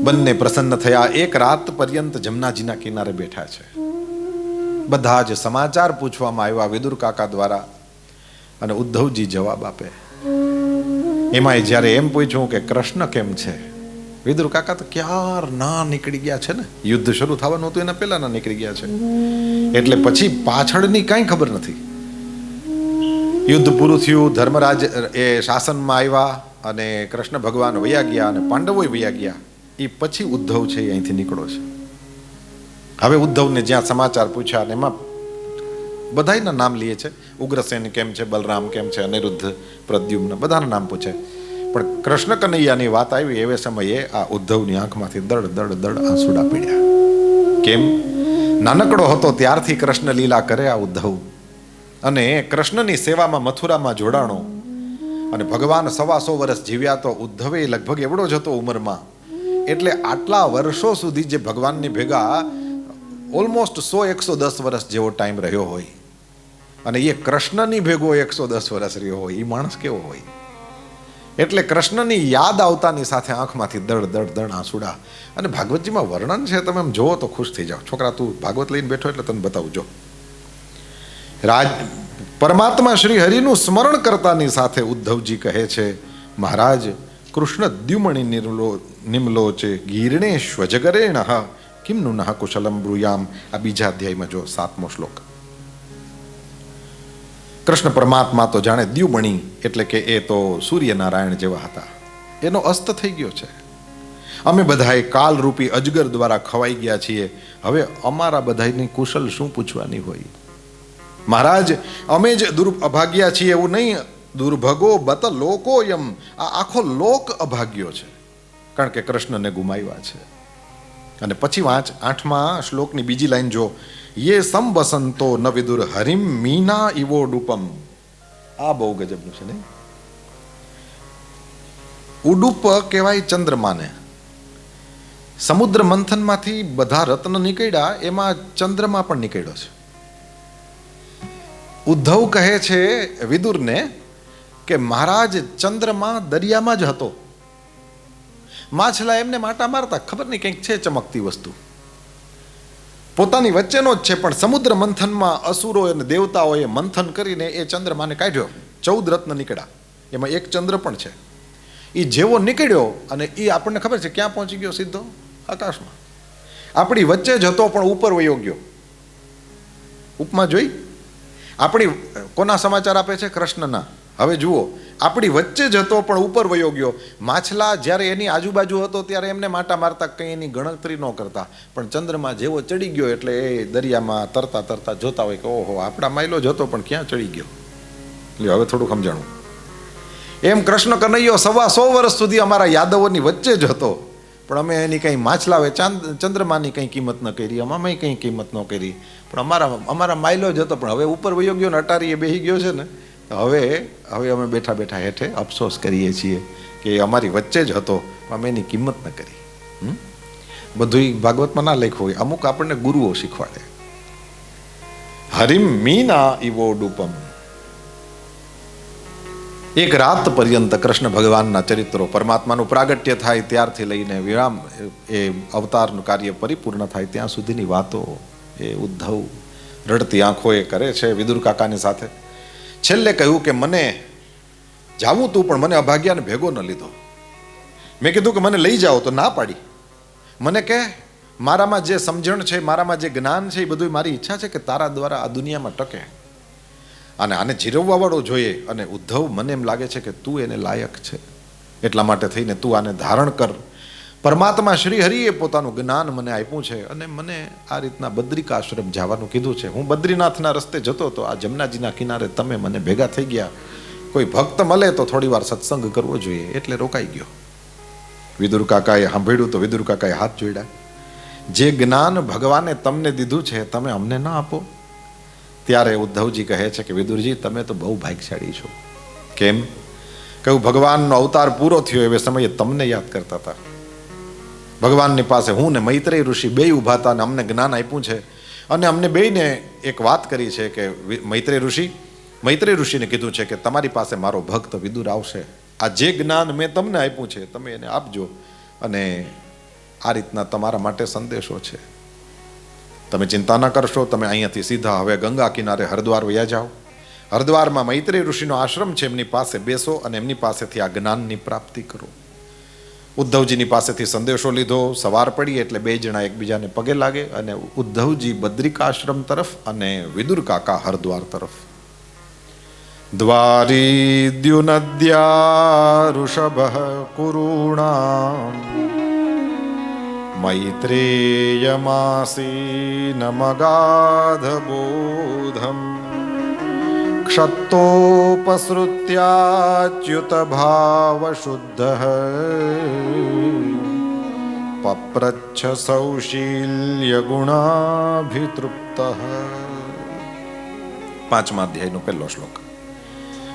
બંને પ્રસન્ન થયા. 1 રાત પર્યંત જમનાજીના કિનારે બેઠા છે. બધા જ સમાચાર પૂછવામાં આવ્યા વિદુર કાકા દ્વારા અને ઉદ્ધવજી જવાબ આપે. એમાં જ્યારે એમ પૂછ્યું કે કૃષ્ણ કેમ છે, વિદુર કાકા તો ક્યાર ના નીકળી ગયા છે ને. યુદ્ધ શરૂ થવાનું હતું એના પહેલા ના નીકળી ગયા છે. એટલે પછી પાછળની કાંઈ ખબર નથી. યુદ્ધ પૂરું થયું, ધર્મરાજ એ શાસનમાં આવ્યા અને કૃષ્ણ ભગવાન વયા ગયા અને પાંડવોય વયા ગયા. એ પછી ઉદ્ધવ છે એ અહીંથી નીકળો છે. હવે ઉદ્ધવને જ્યાં સમાચાર પૂછ્યા અને એમાં બધાયના નામ લે છે. ઉગ્રસેન કેમ છે, બલરામ કેમ છે, અનિરુદ્ધ, પ્રદ્યુમ્ન, બધાના નામ પૂછે. પણ કૃષ્ણ કનૈયાની વાત આવી એવે સમયે આ ઉદ્ધવની આંખમાંથી દડ દડ દડ આંસુડા પડ્યા. કેમ? નાનકડો હતો ત્યારથી કૃષ્ણ લીલા કરે આ ઉદ્ધવ, અને કૃષ્ણની સેવામાં મથુરામાં જોડાણો, અને ભગવાન 125 વર્ષ જીવ્યા તો ઉદ્ધવે લગભગ એવડો જ હતો ઉંમરમાં. એટલે આટલા વર્ષો સુધી જે ભગવાનની ભેગા ઓલમોસ્ટ 100-110 વર્ષ જેવો ટાઈમ રહ્યો હોય, અને એ કૃષ્ણની ભેગો 110 વર્ષ રહ્યો હોય, એ માણસ કેવો હોય? એટલે કૃષ્ણની યાદ આવતાની સાથે આંખમાંથી દડ દડ દડ આંસુડા. અને ભાગવતજીમાં વર્ણન છે, તમે એમ જોવો તો ખુશ થઈ જાઓ. છોકરા, તું ભાગવત લઈને બેઠો એટલે તને બતાવજો. પરમાત્મા શ્રી હરિનું સ્મરણ કરતાની સાથે ઉદ્ધવજી કહે છે, મહારાજ, કૃષ્ણ દ્યુમણી નિમલોચે ગીર્ણેશ્વજગરેણ કિમનું નઃ કુશલમ બ્રુયામ. આ બીજા અધ્યાયમાં જો 7મો શ્લોક. કૃષ્ણ પરમાત્મા તો જાણે દ્યુમણી એટલે કે એ તો સૂર્યનારાયણ જેવા હતા, એનો અસ્ત થઈ ગયો છે. અમે બધાએ કાલરૂપી અજગર દ્વારા ખવાઈ ગયા છીએ. હવે અમારા બધાની કુશલ શું પૂછવાની હોય? મહારાજ, અમે જ અભાગ્યા છીએ એવું નહીં. દુર્ભગો બત લોકોયમ. આ આખો લોક અભાગ્યો છે, કારણ કે કૃષ્ણને ગુમાવ્યા છે. અને પછી વાંચ 8મા શ્લોકની બીજી લાઈન જો. યે સંબસંતો ન વિદુર હરિમ મીના ઇવો ડુપમ. આ બહુ ગજબનું છે નહીં? ઉડુપ કહેવાય ચંદ્રમાને. સમુદ્ર મંથનમાંથી બધા રત્ન નીકળ્યા, એમાં ચંદ્રમા પણ નીકળ્યો છે. ઉદ્ધવ કહે છે વિદુરને કે મહારાજ, ચંદ્રમા દરિયામાં જ હતો. માછલા એમને માટા મારતા, ખબર નહીં કંઈક છે ચમકતી વસ્તુ, પોતાની વચ્ચેનો જ છે. પણ સમુદ્ર મંથનમાં અસુરો અને દેવતાઓએ મંથન કરીને એ ચંદ્રમાને કાઢ્યો. 14 રત્ન નીકળ્યા, એમાં એક ચંદ્ર પણ છે. એ જેવો નીકળ્યો અને એ આપણને ખબર છે ક્યાં પહોંચી ગયો? સીધો આકાશમાં. આપણી વચ્ચે જ હતો પણ ઉપર વયો ગયો. ઉપમા જોઈ? આપણી કોના સમાચાર આપે છે? કૃષ્ણના. હવે જુઓ, આપણી વચ્ચે જ હતો પણ ઉપર વયો ગયો. માછલા જ્યારે એની આજુબાજુ હતો ત્યારે એમને માટા મારતા, કંઈ એની ગણતરી ન કરતા. પણ ચંદ્રમાં જેવો ચડી ગયો એટલે એ દરિયામાં તરતા તરતા જોતા હોય કે ઓહો, આપણા માયલો જ હતો પણ ક્યાં ચડી ગયો. લ્યો, હવે થોડું સમજાણું. એમ કૃષ્ણ કનૈયો 125 વર્ષ સુધી અમારા યાદવોની વચ્ચે જ હતો, પણ અમે એની કંઈ માછલાવે ચંદ્રમાની કંઈ કિંમત ન કરી, અમે કંઈ કિંમત ન કરી. પણ અમારા માયલો જ હતો, પણ હવે ઉપર વયો ગયો ને અટારીએ બેસી ગયો છે ને, હવે અમે બેઠા બેઠા હેઠે અફસોસ કરીએ છીએ કે અમારી વચ્ચે જ હતો, અમે એની કિંમત ન કરી. બધું ભાગવતમાં ના લખ્યું હોય, અમુક આપણને ગુરુઓ શીખવાડે. હરિમ મીના ઇવો ડુપમ. એક રાત પર્યંત કૃષ્ણ ભગવાનના ચરિત્રો, પરમાત્માનું પ્રાગટ્ય થાય ત્યારથી લઈને વિરામ, એ અવતારનું કાર્ય પરિપૂર્ણ થાય ત્યાં સુધીની વાતો એ ઉદ્ધવ રડતી આંખોએ કરે છે વિદુર કાકાની સાથે. છેલ્લે કહ્યું કે મને જાવું તું, પણ મને અભાગ્યાને ભેગો ન લીધો. મેં કીધું કે મને લઈ જાઓ તો ના પાડી. મને કે મારામાં જે સમજણ છે, મારામાં જે જ્ઞાન છે, એ બધું મારી ઈચ્છા છે કે તારા દ્વારા આ દુનિયામાં ટકે, અને આને જીરવવાવાળો જોઈએ. અને ઉદ્ધવ, મને એમ લાગે છે કે તું એને લાયક છે, એટલા માટે થઈને તું આને ધારણ કર. પરમાત્મા શ્રી હરિએ પોતાનું જ્ઞાન મને આપ્યું છે, અને મને આ રીતના બદ્રિકાશ્રમ જવાનું કીધું છે. હું બદ્રીનાથના રસ્તે જતો હતો, આ જમનાજીના કિનારે તમે મને ભેગા થઈ ગયા. કોઈ ભક્ત મળે તો થોડી વાર સત્સંગ કરવો જોઈએ, એટલે રોકાઈ ગયો. વિદુર કાકાએ સાંભળ્યું તો વિદુર કાકાએ હાથ જોડ્યા. જે જ્ઞાન ભગવાને તમને દીધું છે, તમે અમને ના આપો? ત્યારે ઉદ્ધવજી કહે છે કે વિદુરજી, તમે તો બહુ ભાગ્યશાળી છો. કેમ? કહ્યું, ભગવાનનો અવતાર પૂરો થયો એ સમયે તમને યાદ કરતા હતા. ભગવાનની પાસે હું ને મૈત્રેય ઋષિ બેય ઊભા હતા અને અમને જ્ઞાન આપ્યું છે. અને અમને બેયને એક વાત કરી છે કે મૈત્રેય ઋષિને કીધું છે કે તમારી પાસે મારો ભક્ત વિદુર આવશે, આ જે જ્ઞાન મેં તમને આપ્યું છે તમે એને આપજો, અને આ રીતના તમારા માટે સંદેશો છે. તમે ચિંતા ન કરશો, તમે અહીંયાથી સીધા હવે ગંગા કિનારે હરિદ્વાર વયા જાઓ. હરિદ્વારમાં મૈત્રેય ઋષિનો આશ્રમ છે, એમની પાસે બેસો અને એમની પાસેથી આ જ્ઞાનની પ્રાપ્તિ કરો. ઉદ્ધવજીની પાસેથી સંદેશો લીધો. સવાર પડી એટલે બે જણા એકબીજાને પગે લાગે, અને ઉદ્ધવજી બદ્રિકાશ્રમ તરફ અને વિદુર કાકા હરિદ્વાર તરફ. દ્વારી દ્યુનદ્યા ઋષભ કુરુણા મૈત્રેયમાસીનમગાધબોધમ ક્ષત્તોપસૃત્યાચ્યુત ભાવશુદ્ધ પપ્રચ્છ સૌશીલ્ય ગુણાભિતૃપ્ત. 5મા અધ્યાયનો પહેલો શ્લોક.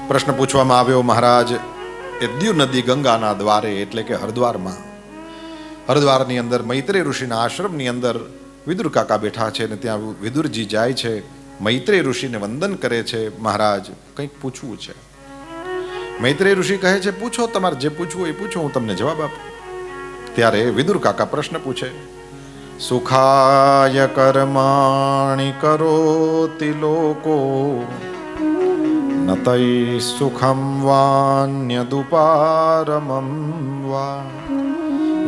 પ્રશ્ન પૂછવામાં આવ્યો, મહારાજ, એ દીવ નદી ગંગાના દ્વારે એટલે કે હરદ્વારમાં, હરદ્વારની અંદર મૈત્રેય ઋષિના આશ્રમની અંદર વિદુર કાકા બેઠા છે અને ત્યાં વિદુરજી જાય છે, મૈત્રેય ઋષિને વંદન કરે છે. મહારાજ, કંઈક પૂછવું છે. મૈત્રેય ઋષિ કહે છે, પૂછો, તમારે જે પૂછવું એ પૂછો, હું તમને જવાબ આપું. ત્યારે વિદુર કાકા પ્રશ્ન પૂછે, સુખાય કર્માણિ કરોતિ લોકો નતૈ સુખમ વાન્યદુપારમં વા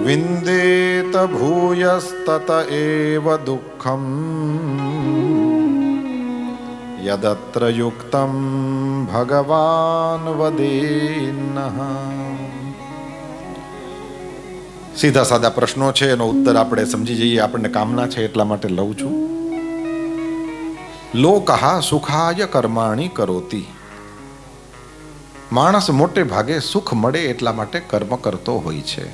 વિંદેત ભૂયસ્તત એવ દુઃખમ યદત્ર યુક્તમ ભગવાન વદેન્નઃ. સીધા સાદા પ્રશ્નો છે, એનો ઉત્તર આપણે સમજી જઈએ, આપણને કામના છે એટલા માટે લઉં છું. લોકઃ સુખાય કર્માણિ કરોતિ. માણસ મોટે ભાગે સુખ મળે એટલા માટે કર્મ કરતો હોય છે.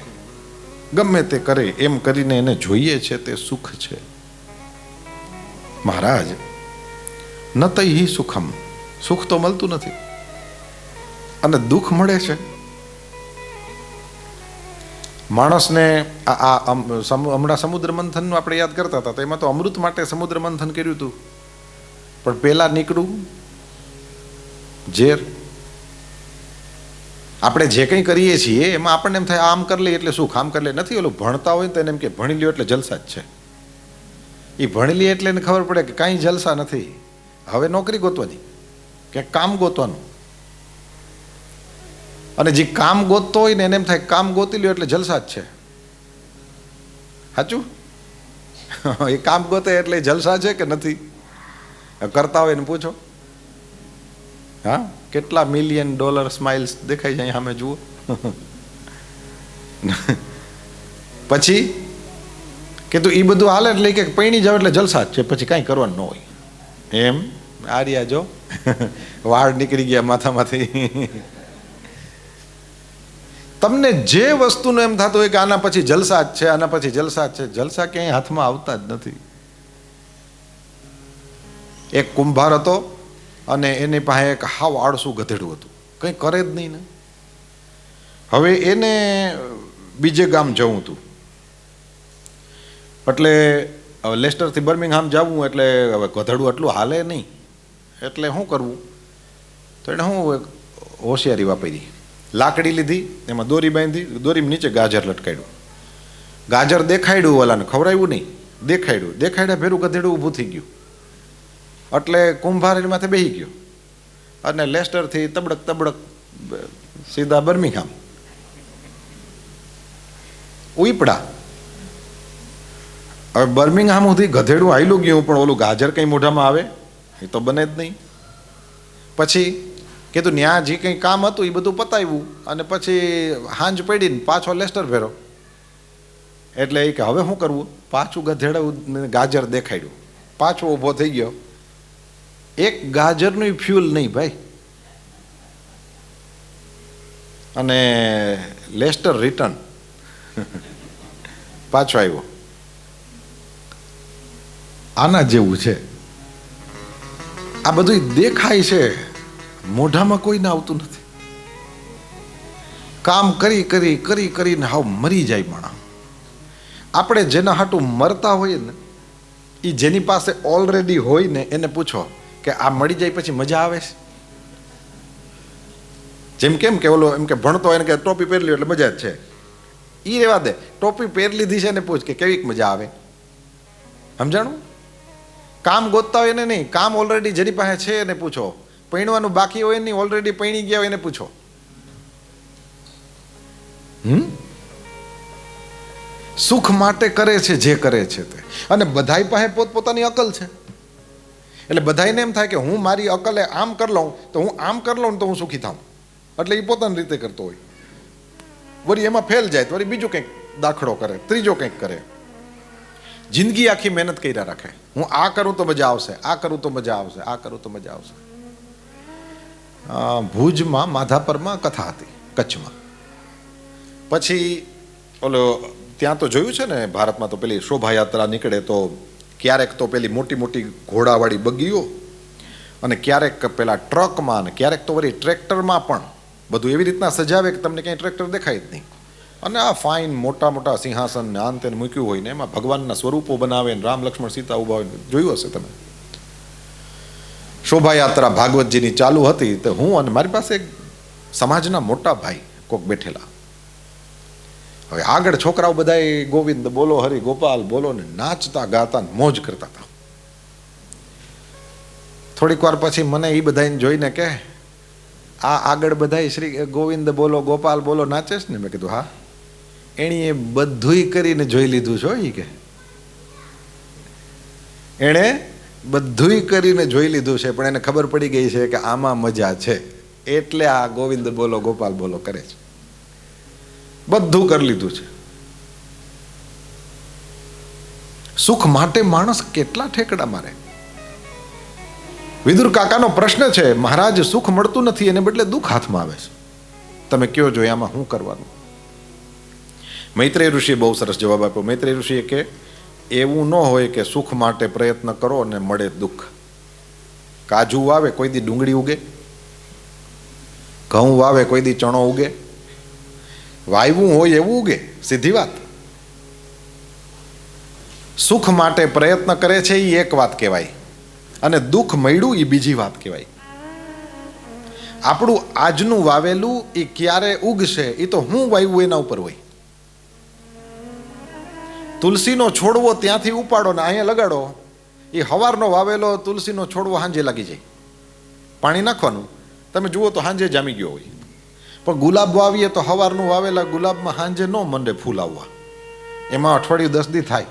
ગમે તે કરે એમ કરીને એને જોઈએ છે તે સુખ છે. મહારાજ, ન તૈ સુખમ, સુખ તો મળતું નથી અને દુઃખ મળે છે. માણસને હમણાં સમુદ્ર મંથનનું આપણે યાદ કરતા હતા, તો એમાં તો અમૃત માટે સમુદ્ર મંથન કર્યું હતું, પણ પેલા નીકળ્યું ઝેર. આપણે જે કંઈ કરીએ છીએ એમાં આપણને એમ થાય આમ કરી લઈએ એટલે સુખ, આમ કરી લે. નથી, ઓલું ભણતા હોય ને તો એને એમ કે ભણી લ્યો એટલે જલસા જ છે. એ ભણી લે એટલે એને ખબર પડે કે કાંઈ જલસા નથી, હવે નોકરી ગોતવાની કે કામ ગોતવાનું. અને જે કામ ગોતતો હોય ને એને એમ થાય કામ ગોતી લ્યો એટલે જલસા જ છે. સાચું? એ કામ ગોતે એટલે જલસા છે કે નથી? કરતા હોય ને પૂછો. હા, કેટલા $1 મિલિયન સ્માઇલ્સ દેખાય જાય સામે, જુઓ. પછી કે તું એ બધું હાલે એટલે કે પૈણી જાવ એટલે જલસા જ છે, પછી કાંઈ કરવાનું ન હોય. એમ આર્યા જો વાળ નીકળી ગયા માથામાંથી. તમને જે વસ્તુનો એમ થતું હોય કે આના પછી જલસા જ છે, આના પછી જલસા જ છે, જલસા ક્યાંય હાથમાં આવતા જ નથી. એક કુંભાર હતો અને એની પાસે એક હાવ આળસું ગધેડું હતું, કંઈ કરે જ નહીં ને. હવે એને બીજે ગામ જવું હતું, એટલે હવે લેસ્ટરથી બર્મિંગહામ જવું, એટલે હવે ગધેડું એટલું હાલે નહીં, એટલે શું કરવું? તો એને શું હોશિયારી વાપરી, લાકડી લીધી, એમાં દોરી બાંધી, દોરી નીચે ગાજર લટકાડ્યું. ગાજર દેખાડ્યું ઓલાને, ખવડાવ્યું નહીં, દેખાડ્યું. દેખાડ્યા ભેરું ગધેડું ઊભું થઈ ગયું. એટલે કુંભાર એની માથે બેસી ગયો અને લેસ્ટરથી તબડક તબડક સીધા બર્મિંગહામ ઉપડા. હવે બર્મિંગહામ સુધી ગધેડું હાયલું ગયું, પણ ઓલું ગાજર કંઈ મોઢામાં આવે એ તો બને જ નહીં. પછી કીધું ત્યાં જે કંઈ કામ હતું એ બધું પતાવ્યું અને પછી હાંજ પડીને પાછો લેસ્ટર ફેરો. એટલે એ કે હવે શું કરવું? પાછું ગધેડું ગાજર દેખાડ્યું, પાછો ઊભો થઈ ગયો. એક ગાજરનું ફ્યુલ નહીં ભાઈ. અને લેસ્ટર રિટર્ન પાછો આવ્યો. આના જેવું છે આ બધું. દેખાય છે, મોઢામાં કોઈને આવતું નથી. કામ કરી કરી કરી કરીને હાવ મરી જાય માણસ. આપણે જેના હાટું મરતા હોઈએ ને, એ જેની પાસે ઓલરેડી હોય ને એને પૂછો કે આ મળી જાય પછી મજા આવે છે? જેમ કેમ કે ઓલો એમ કે ભણતો હોય ને કે ટોપી પહેરી લ્યો એટલે મજા જ છે, એ રેવા દે. ટોપી પહેરી લીધી છે ને પૂછ કે કેવી મજા આવે. સમજાણું? કામ ગોતતા હોય ને નહીં, કામ ઓલરેડી જેની પાસે છે એને પૂછો. પૈણવાનું બાકી હોય નહીં, ઓલરેડી પૈણી ગયા હોય એને પૂછો. સુખ માટે કરે છે જે કરે છે તે. અને બધાય પાસે પોતપોતાની અકલ છે, એટલે બધાને એમ થાય કે હું મારી અકલે આમ કરી લઉં તો હું આમ કરી લઉં તો હું સુખી થાઉં, એટલે એ પોતાની રીતે કરતો હોય. વળી એમાં ફેલ જાય તો વળી બીજું કંઈક દાખલો કરે, ત્રીજો કંઈક કરે. જિંદગી આખી મહેનત કર્યા રાખે, હું આ કરું તો મજા આવશે, આ કરું તો મજા આવશે, આ કરું તો મજા આવશે. ભુજમાં માધાપરમાં કથા હતી, કચ્છમાં. પછી ઓલો ત્યાં તો જોયું છે ને, ભારતમાં તો પેલી શોભાયાત્રા નીકળે તો ક્યારેક તો પેલી મોટી મોટી ઘોડાવાળી બગીઓ, અને ક્યારેક પેલા ટ્રકમાં, ને ક્યારેક તો વળી ટ્રેક્ટરમાં પણ બધું એવી રીતના સજાવે કે તમને ક્યાંય ટ્રેક્ટર દેખાય જ નહીં. અને આ ફાઇન મોટા મોટા સિંહાસન ને આન તેને મૂક્યું હોય ને એમાં ભગવાનના સ્વરૂપો બનાવે ને રામ લક્ષ્મણ સીતા ઊભા હોય, જોયું હશે તમે. શોભાયાત્રા ભાગવતજીની ચાલુ હતી તો હું અને મારી પાસે એક સમાજના મોટા ભાઈ કોક બેઠેલા. હવે આગળ છોકરાઓ બધાય ગોવિંદ બોલો, હરિ ગોપાલ બોલો ને નાચતા ગાતા મોજ કરતા હતા. થોડીક વાર પછી મને એ બધાને જોઈને કે આ આગળ બધાય શ્રી ગોવિંદ બોલો ગોપાલ બોલો નાચે છે ને? મેં કીધું હા, એણે બધુંય કરીને જોઈ લીધું છે. એ કે એણે બધુંય કરીને જોઈ લીધું છે, પણ એને ખબર પડી ગઈ છે કે આમાં મજા છે, એટલે આ ગોવિંદ બોલો ગોપાલ બોલો કરે છે. બધું કરી લીધું છે. સુખ માટે માણસ કેટલા ઠેકડા મારે. વિદુર કાકાનો પ્રશ્ન છે, મહારાજ સુખ મળતું નથી, એને બદલે દુઃખ હાથમાં આવે છે, તમે કયો જો આમાં શું કરવાનું? મૈત્રેય ઋષિએ બહુ સરસ જવાબ આપ્યો. મૈત્રેય ઋષિએ કે એવું ન હોય કે સુખ માટે પ્રયત્ન કરો અને મળે દુઃખ. કાજુ વાવે કોઈ દી ડુંગળી ઉગે, ઘઉં વાવે કોઈ દી ચણો ઉગે, વાયવું હોય એવું ઉગે, સીધી વાત. સુખ માટે પ્રયત્ન કરે છે એ એક વાત કહેવાય, અને દુઃખ મળ્યું એ બીજી વાત કહેવાય. આપણું આજનું વાવેલું એ ક્યારે ઉગશે એ તો હું વાવ્યું એના ઉપર હોય. તુલસીનો છોડવો ત્યાંથી ઉપાડો ને અહીંયા લગાડો, એ હવારનો વાવેલો તુલસીનો છોડવો સાંજે લાગી જાય. પાણી નાખવાનું, તમે જુઓ તો સાંજે જામી ગયો હોય. પણ ગુલાબ વાવીએ તો હવારનું વાવેલા ગુલાબમાં સાંજે ન મંડે ફૂલ આવવા, એમાં અઠવાડિયું 10 દી થાય.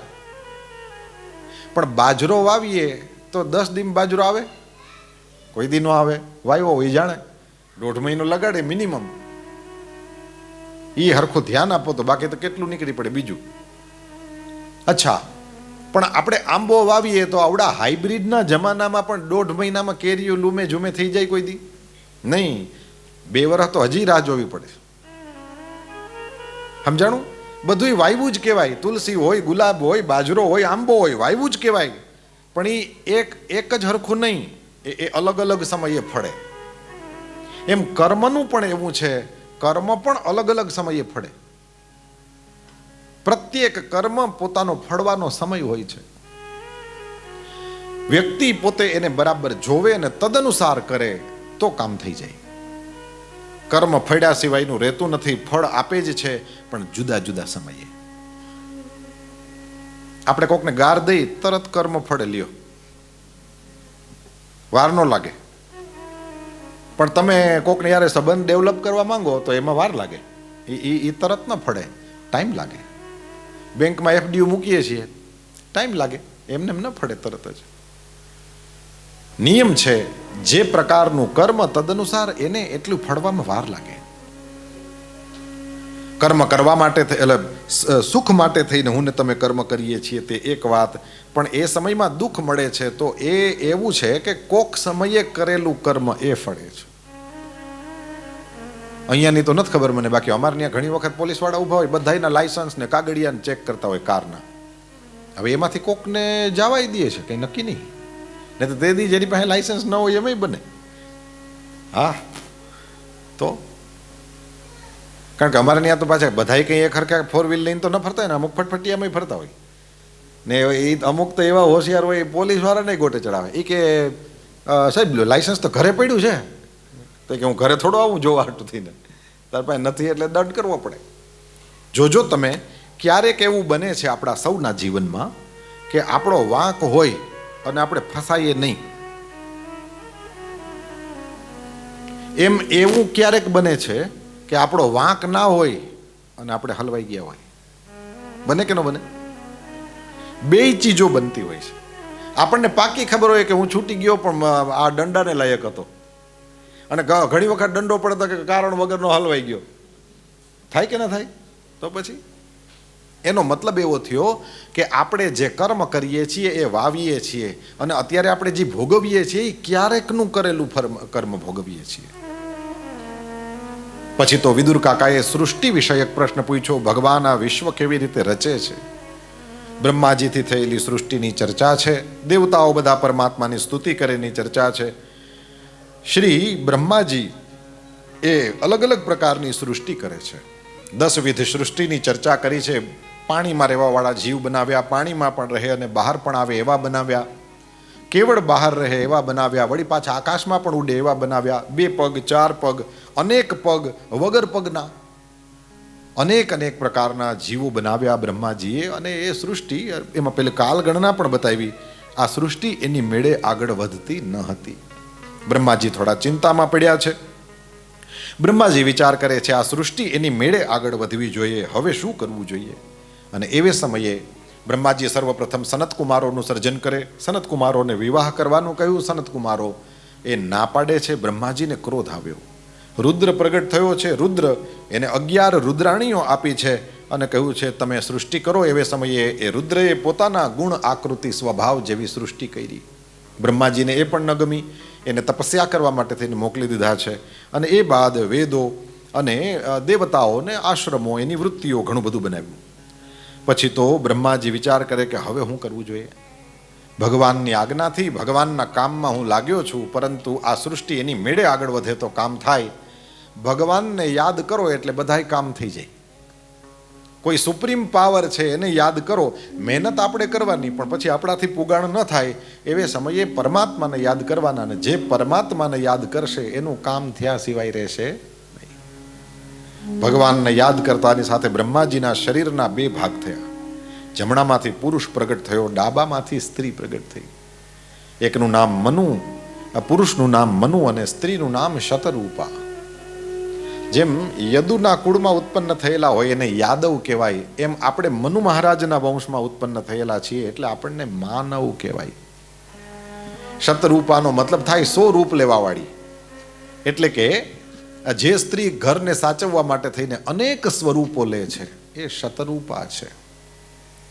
પણ બાજરો વાવીએ તો 10 દી બાજરો આવે? કોઈ દી ન આવે. વાવ્યો હોય જાણે, 1.5 મહિનો લગાડે મિનિમમ. એ હરખું ધ્યાન આપો તો બાકી તો કેટલું નીકળી પડે બીજું. અચ્છા, પણ આપણે આંબો વાવીએ તો આવડા હાઇબ્રિડના જમાનામાં પણ 1.5 મહિનામાં કેરીઓ લૂમે ઝૂમે થઈ જાય કોઈ દી? નહીં, 2 વર્ષ તો હજી રાહ જોવી પડે. સમજાણું? બધું વાયવું જ કહેવાય. તુલસી હોય, ગુલાબ હોય, બાજરો હોય, આંબો હોય, વાયવું જ કહેવાય. પણ એ એક જ હરખું નહીં, એ અલગ અલગ સમયે ફળે. એમ કર્મનું પણ એવું છે, કર્મ પણ અલગ અલગ સમયે ફળે. પ્રત્યેક કર્મ પોતાનો ફળવાનો સમય હોય છે. વ્યક્તિ પોતે એને બરાબર જોવે અને તદનુસાર કરે તો કામ થઈ જાય. કર્મ ફળ્યા સિવાયનું રહેતું નથી, ફળ આપે જ છે, પણ જુદા જુદા સમયે. આપણે કોકને ગાર દઈ તરત કર્મ ફળે લ્યો, વાર ન લાગે. પણ તમે કોકને યારે સંબંધ ડેવલપ કરવા માંગો તો એમાં વાર લાગે. એ તરત ન ફળે, ટાઈમ લાગે. બેંકમાં FDU મૂકીએ છીએ, ટાઈમ લાગે, એમને એમ ન ફળે તરત જ. નિયમ છે, જે પ્રકારનું કર્મ તદનુસાર એને એટલું ફળવામાં વાર લાગે. કર્મ કરવા માટે એટલે સુખ માટે થઈને હું ને તમે કર્મ કરીએ છીએ તે એક વાત, પણ એ સમયમાં દુઃખ મળે છે તો એ એવું છે કે કોક સમયે કરેલું કર્મ એ ફળે છે. અહીંયાની તો નથી ખબર મને, બાકી અમારે ત્યાં ઘણી વખત પોલીસવાળા ઊભા હોય, બધાના લાયસન્સ ને કાગળિયાને ચેક કરતા હોય કારના. હવે એમાંથી કોકને જવાય દે છે, કંઈ નક્કી નહીં. નહીં તો તે દી જેની પાસે લાયસન્સ ન હોય એમાંય બને. હા, તો કારણ કે અમારે ત્યાં તો પાછા બધાય કંઈ એક હરખા 4 વ્હીલ લઈને તો ન ફરતા હોય ને, અમુક ફટફટિયામાં ફરતા હોય ને. એ અમુક તો એવા હોશિયાર હોય, પોલીસવાળાને ગોટે ચડાવે. એ કે સાહેબ લાયસન્સ તો ઘરે પડ્યું છે. તો કે હું ઘરે થોડો આવું જોવા હાટું થઈને, તાર પાસે નથી એટલે દંડ કરવો પડે. જોજો તમે, ક્યારેક એવું બને છે આપણા સૌના જીવનમાં કે આપણો વાંક હોય અને આપણે ફસાઈએ નહીં. એમ એવું ક્યારેક બને છે કે આપણો વાંક ના હોય અને આપણે હલવાઈ ગયા હોય. બને કે ન બને? 2 ચીજો બનતી હોય છે. આપણને પાકી ખબર હોય કે હું છૂટી ગયો પણ આ દંડાને લાયક હતો, અને ઘણી વખત દંડો પડે તો કે કારણ વગરનો હલવાઈ ગયો. થાય કે ના થાય? તો પછી એનો મતલબ એવો થયો કે આપણે જે કર્મ કરીએ છીએ એ વાવીએ છીએ અને અત્યારે આપણે જે ભોગવીએ છીએ એ ક્યારેકનું કરેલું કર્મ ભોગવીએ છીએ. પછી તો વિદુર કાકાએ સૃષ્ટિ વિષયક પ્રશ્ન પૂછ્યો, ભગવાન આ વિશ્વ કેવી રીતે રચે છે? બ્રહ્માજીથી થયેલી સૃષ્ટિની ચર્ચા છે, દેવતાઓ બધા પરમાત્માની સ્તુતિ કરેની ચર્ચા છે. શ્રી બ્રહ્માજી એ અલગ અલગ પ્રકારની સૃષ્ટિ કરે છે. 10 વિધ સૃષ્ટિની ચર્ચા કરી છે. પાણીમાં રહેવાવાળા જીવ બનાવ્યા, પાણીમાં પણ રહે અને બહાર પણ આવે એવા બનાવ્યા, કેવળ બહાર રહે એવા બનાવ્યા, વળી પાછા આકાશમાં પણ ઉડે એવા બનાવ્યા, 2 પગ 4 પગ, અનેક પગ, વગર પગના અનેક પ્રકારના જીવો બનાવ્યા બ્રહ્માજીએ. અને એ સૃષ્ટિ એમાં પેલી કાલગણના પણ બતાવી. આ સૃષ્ટિ એની મેળે આગળ વધતી ન હતી. બ્રહ્માજી થોડા ચિંતામાં પડ્યા છે. બ્રહ્માજી વિચાર કરે છે આ સૃષ્ટિ એની મેળે આગળ વધવી જોઈએ, હવે શું કરવું જોઈએ? અને એવે સમયે બ્રહ્માજી સર્વપ્રથમ સનતકુમારોનું સર્જન કરે, સનતકુમારોને વિવાહ કરવાનું કહ્યું. સનતકુમારો એ ના પાડે છે. બ્રહ્માજીને ક્રોધ આવ્યો. રુદ્ર પ્રગટ થયો છે. રુદ્ર એને 11 રુદ્રાણીઓ આપી છે અને કહ્યું છે તમે સૃષ્ટિ કરો. એવે સમયે એ રુદ્રએ પોતાના ગુણ આકૃતિ સ્વભાવ જેવી સૃષ્ટિ કરી. બ્રહ્માજીને એ પણ ન ગમી. એને તપસ્યા કરવા માટે થઈને મોકલી દીધા છે. અને એ બાદ વેદો અને દેવતાઓને આશ્રમો, એની વૃત્તિઓ, ઘણું બધું બનાવ્યું. પછી તો બ્રહ્માજી વિચાર કરે કે હવે શું કરવું જોઈએ? ભગવાનની આજ્ઞાથી ભગવાનના કામમાં હું લાગ્યો છું, પરંતુ આ સૃષ્ટિ એની મેળે આગળ વધે તો કામ થાય. ભગવાનને યાદ કરો એટલે બધાય કામ થઈ જાય. કોઈ સુપ્રીમ પાવર છે એને યાદ કરો. મહેનત આપણે કરવાની, પણ પછી આપણાથી પુગાણ ન થાય. એવે સમયે પરમાત્માને યાદ કરવાના, અને જે પરમાત્માને યાદ કરશે એનું કામ થયા સિવાય રહેશે નહીં. ભગવાનને યાદ કરતાની સાથે બ્રહ્માજીના શરીરના 2 ભાગ થયા. જમણામાંથી પુરુષ પ્રગટ થયો, ડાબામાંથી સ્ત્રી પ્રગટ થઈ. એકનું નામ મનુ, પુરુષનું નામ મનુ અને સ્ત્રીનું નામ શતરૂપા. જેમ યદુના કુળમાં ઉત્પન્ન થયેલા હોય એને યાદવ કહેવાય, એમ આપણે મનુ મહારાજના વંશમાં ઉત્પન્ન થયેલા છીએ એટલે આપણને માનવ કહેવાય. શતરૂપાનો મતલબ થાય 100 રૂપ લેવાવાળી. એટલે કે જે સ્ત્રી ઘરને સાચવવા માટે થઈને અનેક સ્વરૂપો લે છે એ શતરૂપા છે.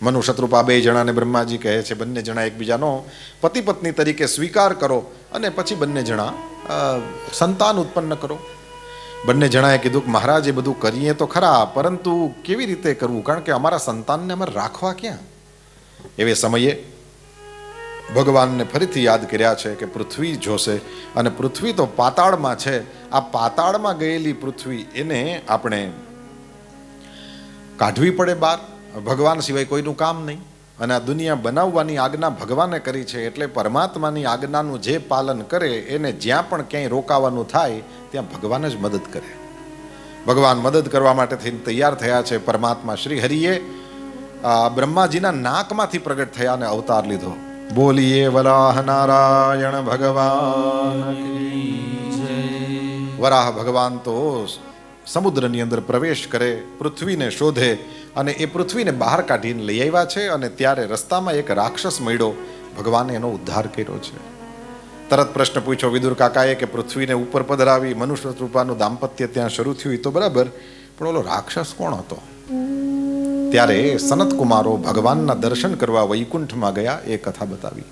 મનુ શતરૂપા 2 જણાને બ્રહ્માજી કહે છે બંને જણા એકબીજાનો પતિ પત્ની તરીકે સ્વીકાર કરો અને પછી બંને જણા સંતાન ઉત્પન્ન કરો. બંને જણાએ કીધું કે મહારાજ એ બધું કરીએ તો ખરા, પરંતુ કેવી રીતે કરવું? કારણ કે અમારા સંતાનને અમારે રાખવા ક્યાં? એવે સમયે ભગવાનને ફરીથી યાદ કર્યા છે કે પૃથ્વી જોશે, અને પૃથ્વી તો પાતાળમાં છે. આ પાતાળમાં ગયેલી પૃથ્વી એને આપણે કાઢવી પડે બહાર. ભગવાન સિવાય કોઈનું કામ નહીં. અને આ દુનિયા બનાવવાની આજ્ઞા ભગવાને કરી છે, એટલે પરમાત્માની આજ્ઞાનું જે પાલન કરે એને જ્યાં પણ ક્યાંય રોકાવાનું થાય ત્યાં ભગવાન જ મદદ કરે. ભગવાન મદદ કરવા માટે થઈને તૈયાર થયા છે. પરમાત્મા શ્રી હરિએ બ્રહ્માજીના નાકમાંથી પ્રગટ થયા અને અવતાર લીધો. બોલીએ વરાહ નારાયણ ભગવાન. વરાહ ભગવાન તો સમુદ્રની અંદર પ્રવેશ કરે, પૃથ્વીને શોધે અને એ પૃથ્વીને બહાર કાઢીને લઈ આવ્યા છે. અને ત્યારે રસ્તામાં એક રાક્ષસ મળ્યો, ભગવાને એનો ઉદ્ધાર કર્યો છે. તરત પ્રશ્ન પૂછ્યો વિદુર કાકાએ કે પૃથ્વીને ઉપર પધરાવી મનુષ્ય રૂપાનું દાંપત્ય ત્યાં શરૂ થયું તો બરાબર, પણ ઓલો રાક્ષસ કોણ હતો? ત્યારે સનતકુમારો ભગવાનના દર્શન કરવા વૈકુંઠમાં ગયા, એ કથા બતાવી.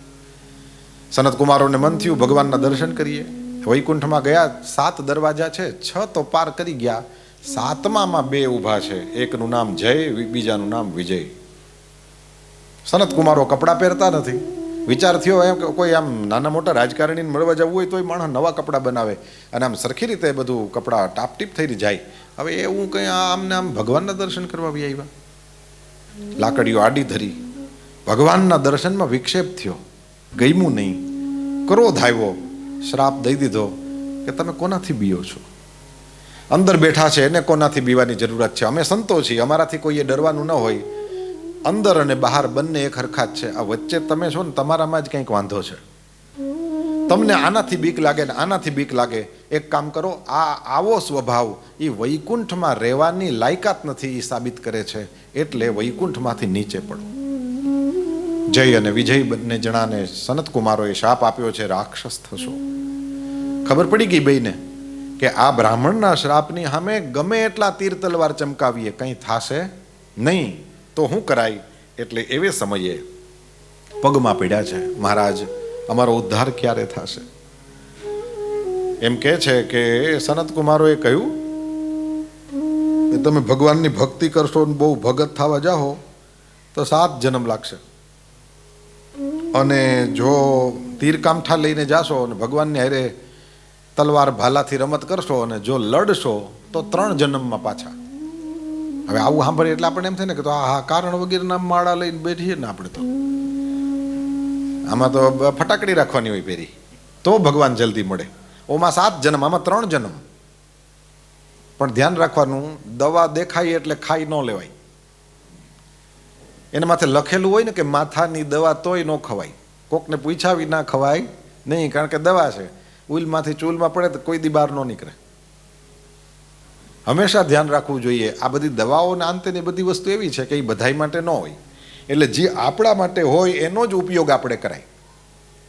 સનતકુમારોને મન થયું ભગવાનના દર્શન કરીએ. વૈકુંઠમાં ગયા, 7 દરવાજા છે, 6 તો પાર કરી ગયા, 7મામાં 2 ઊભા છે. એકનું નામ જય, બીજાનું નામ વિજય. સનતકુમારો કપડાં પહેરતા નથી. વિચાર થયો એમ કે કોઈ આમ નાના મોટા રાજકારણીને મળવા જવું હોય તો માણસ નવા કપડાં બનાવે અને આમ સરખી રીતે બધું કપડાં ટાપટીપ થઈને જાય. હવે એવું કંઈ આમને આમ ભગવાનના દર્શન કરવા બી આવ્યા. લાકડીઓ આડી ધરી, ભગવાનના દર્શનમાં વિક્ષેપ થયો, ગમ્યું નહીં, ક્રોધ આવ્યો, શ્રાપ દઈ દીધો કે તમે કોનાથી બીઓ છો? અંદર બેઠા છે એને કોનાથી બીવાની જરૂરત છે? અમે સંતો છીએ, અમારાથી કોઈએ ડરવાનું ન હોય. અંદર અને બહાર બંને એક હરખા જ છે. આ વચ્ચે તમે છો ને તમારામાં જ કંઈક વાંધો છે. તમને આનાથી બીક લાગે ને આનાથી બીક લાગે. એક કામ કરો, આવો સ્વભાવ એ વૈકુંઠમાં રહેવાની લાયકાત નથી એ સાબિત કરે છે. એટલે વૈકુંઠમાંથી નીચે પડો. જય અને વિજય બંને જણાને સનતકુમારોએ શાપ આપ્યો છે, રાક્ષસ થશો. ખબર પડી ગઈ બેયને કે આ બ્રાહ્મણના શ્રાપની સામે ગમે એટલા તીર તલવાર ચમકાવીએ કંઈ થાશે નહીં. તો તો શું કરાય? એટલે એવે સમયે પગમાં પડ્યા છે, મહારાજ અમારો ઉદ્ધાર ક્યારે થશે? એમ કે છે કે સનત કુમારોએ કહ્યું કે તમે ભગવાનની ભક્તિ કરશો ને બહુ ભગત થવા જાઓ તો 7 જન્મ લાગશે, અને જો તીર કામઠા લઈને જાશો અને ભગવાનની હારે તલવાર ભાલાથી રમત કરશો અને જો લડશો તો 3 જન્મમાં પાછા. હવે આવું સાંભળીએ એટલે આપણે એમ થાય ને કે તો આ કારણ વગેરેના માળા લઈને બેઠીએ ને આપણે, તો આમાં તો ફટાકડી રાખવાની હોય પહેરી તો ભગવાન જલ્દી મળે. ઓમાં 7 જન્મ, આમાં 3 જન્મ. પણ ધ્યાન રાખવાનું, દવા દેખાય એટલે ખાઈ ન લેવાય. એના માથે લખેલું હોય ને કે માથાની દવા તોય ન ખવાય, કોકને પૂછાવી ના ખવાય નહીં, કારણ કે દવા છે. ઉલમાંથી ચૂલમાં પડે તો કોઈ દી બહાર ન નીકળે. હંમેશા ધ્યાન રાખવું જોઈએ. આ બધી દવાઓના અંતેની બધી વસ્તુ એવી છે કે એ બધાય માટે ન હોય, એટલે જે આપણા માટે હોય એનો જ ઉપયોગ આપણે કરાય.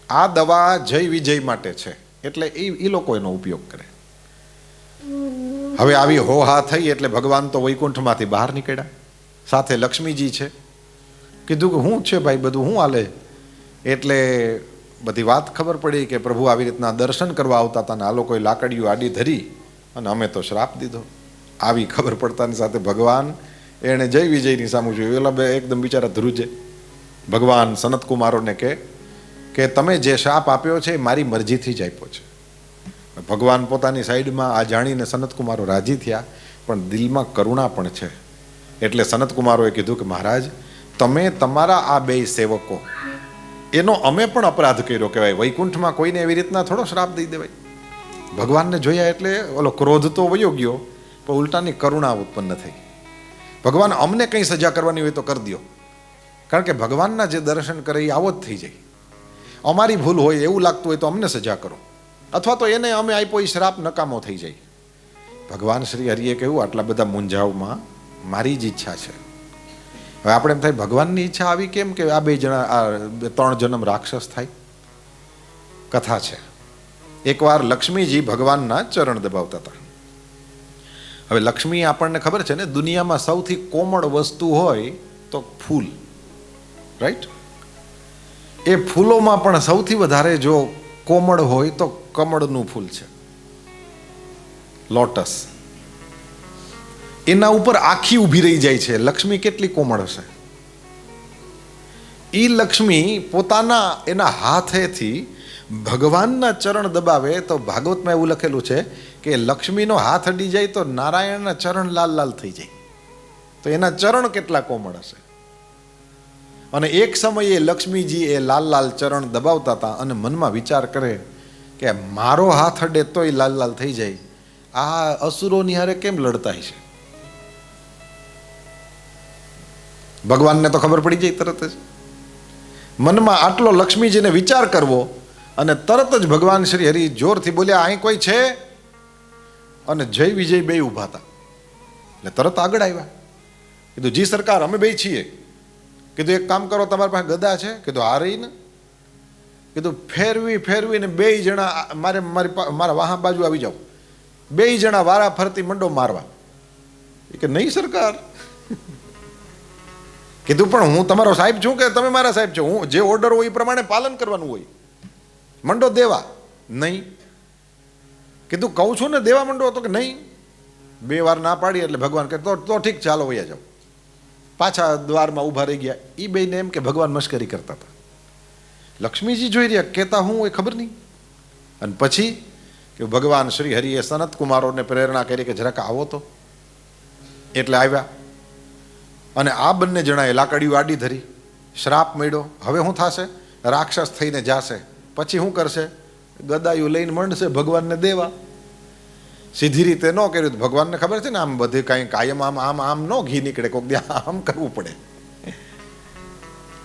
આ દવા જય વિજય માટે છે એટલે એ લોકો એનો ઉપયોગ કરે. હવે આવી હોહા થઈ એટલે ભગવાન તો વૈકુંઠમાંથી બહાર નીકળ્યા, સાથે લક્ષ્મીજી છે. કીધું કે શું છે ભાઈ, બધું શું હાલે? એટલે બધી વાત ખબર પડી કે પ્રભુ આવી રીતના દર્શન કરવા આવતા હતા ને આ લોકોએ લાકડીઓ આડી ધરી અને અમે તો શ્રાપ દીધો. આવી ખબર પડતાની સાથે ભગવાન એણે જય વિજયની સામું જોયું. એટલે બે એકદમ બિચારા ધ્રુજે. ભગવાન સનત કુમારોને કે તમે જે શાપ આપ્યો છે એ મારી મરજીથી જ આપ્યો છે. ભગવાન પોતાની સાઈડમાં આ જાણીને સનત કુમારો રાજી થયા, પણ દિલમાં કરુણા પણ છે. એટલે સનત કુમારોએ કીધું કે મહારાજ, તમે તમારા આ 2 સેવકો એનો અમે પણ અપરાધ કર્યો કહેવાય. વૈકુંઠમાં કોઈને એવી રીતના થોડો શ્રાપ દઈ દેવાય. ભગવાનને જોયા એટલે ઓલો ક્રોધ તો વયો ગયો, પણ ઉલટાની કરુણા ઉત્પન્ન થઈ. ભગવાન અમને કંઈ સજા કરવાની હોય તો કરી દો, કારણ કે ભગવાનના જે દર્શન કરે એ આવો જ થઈ જાય. અમારી ભૂલ હોય એવું લાગતું હોય તો અમને સજા કરો, અથવા તો એને અમે આપ્યો એ શ્રાપ નકામો થઈ જાય. ભગવાન શ્રી હરિએ કહ્યું, આટલા બધા મૂંઝાવમાં મારી જ ઈચ્છા છે. હવે આપણે એમ થાય ભગવાનની ઈચ્છા આવી કેમ કે આ 2 જણા, આ 3 જન્મ રાક્ષસ થાય? કથા છે. એકવાર લક્ષ્મીજી ભગવાનના ચરણ દબાવતા હતા. હવે લક્ષ્મી આપણને ખબર છે ને, દુનિયામાં સૌથી કોમળ વસ્તુ હોય તો ફૂલ, રાઈટ? એ ફૂલોમાં પણ સૌથી વધારે જો કોમળ હોય તો કમળનું ફૂલ છે, લોટસ. એના ઉપર આખી ઊભી રહી જાય છે. લક્ષ્મી કેટલી કોમળ હશે! એ લક્ષ્મી પોતાના એના હાથેથી ભગવાનના ચરણ દબાવે તો ભાગવતમાં એવું લખેલું છે કે લક્ષ્મીનો હાથ અડી જાય તો નારાયણના ચરણ લાલ લાલ થઈ જાય. તો એના ચરણ કેટલા કોમળ હશે! અને એક સમયે લક્ષ્મીજી એ લાલ લાલ ચરણ દબાવતા હતા અને મનમાં વિચાર કરે કે મારો હાથ અડે તોય લાલ લાલ થઈ જાય, આ અસુરોની હારે કેમ લડતા હશે? ભગવાનને તો ખબર પડી જાય તરત જ. મનમાં આટલો લક્ષ્મીજીને વિચાર કરવો અને તરત જ ભગવાન શ્રી હરિ જોરથી બોલ્યા, અહીં કોઈ છે? અને જય વિજય 2 ઊભા હતા. એટલે તરત આગળ આવ્યા. કીધું, જી સરકાર, અમે 2 છીએ. કીધું, એક કામ કરો, તમારી પાસે ગદા છે? કીધું, આ રહી ને. કીધું, ફેરવીને 2 જણા મારા વાહા બાજુ આવી જાઓ. 2 જણા વારા ફરતી મંડો મારવા. કે નહીં સરકાર. કીધું, પણ હું તમારો સાહેબ છું કે તમે મારા સાહેબ છો? હું જે ઓર્ડર હોય એ પ્રમાણે પાલન કરવાનું હોય. મંડો દેવા. નહીં. કીધું, કહું છું ને દેવા મંડો. તો કે નહીં. 2 વાર ના પાડી એટલે ભગવાન કહે તો ઠીક, ચાલો વયા જાઓ. પાછા દ્વારમાં ઊભા રહી ગયા. એ 2ને એમ કે ભગવાન મશ્કરી કરતા હતા. લક્ષ્મીજી જોઈ રહ્યા, કહેતા હું એ ખબર નહીં. અને પછી કે ભગવાન શ્રી હરિએ સનત કુમારોને પ્રેરણા કરી કે જરાક આવો તો. એટલે આવ્યા અને આ 2 જણાએ લાકડીઓ આડી ધરી. શ્રાપ મળ્યો. હવે શું થશે? રાક્ષસ થઈને જાશે. પછી શું કરશે? ગદાયું લઈને મંડશે ભગવાનને દેવા. સીધી રીતે ન કર્યું. ભગવાનને ખબર છે ને, આમ બધે કાંઈ કાયમ આમ ન ઘી નીકળે, કોક દે આમ કરવું પડે.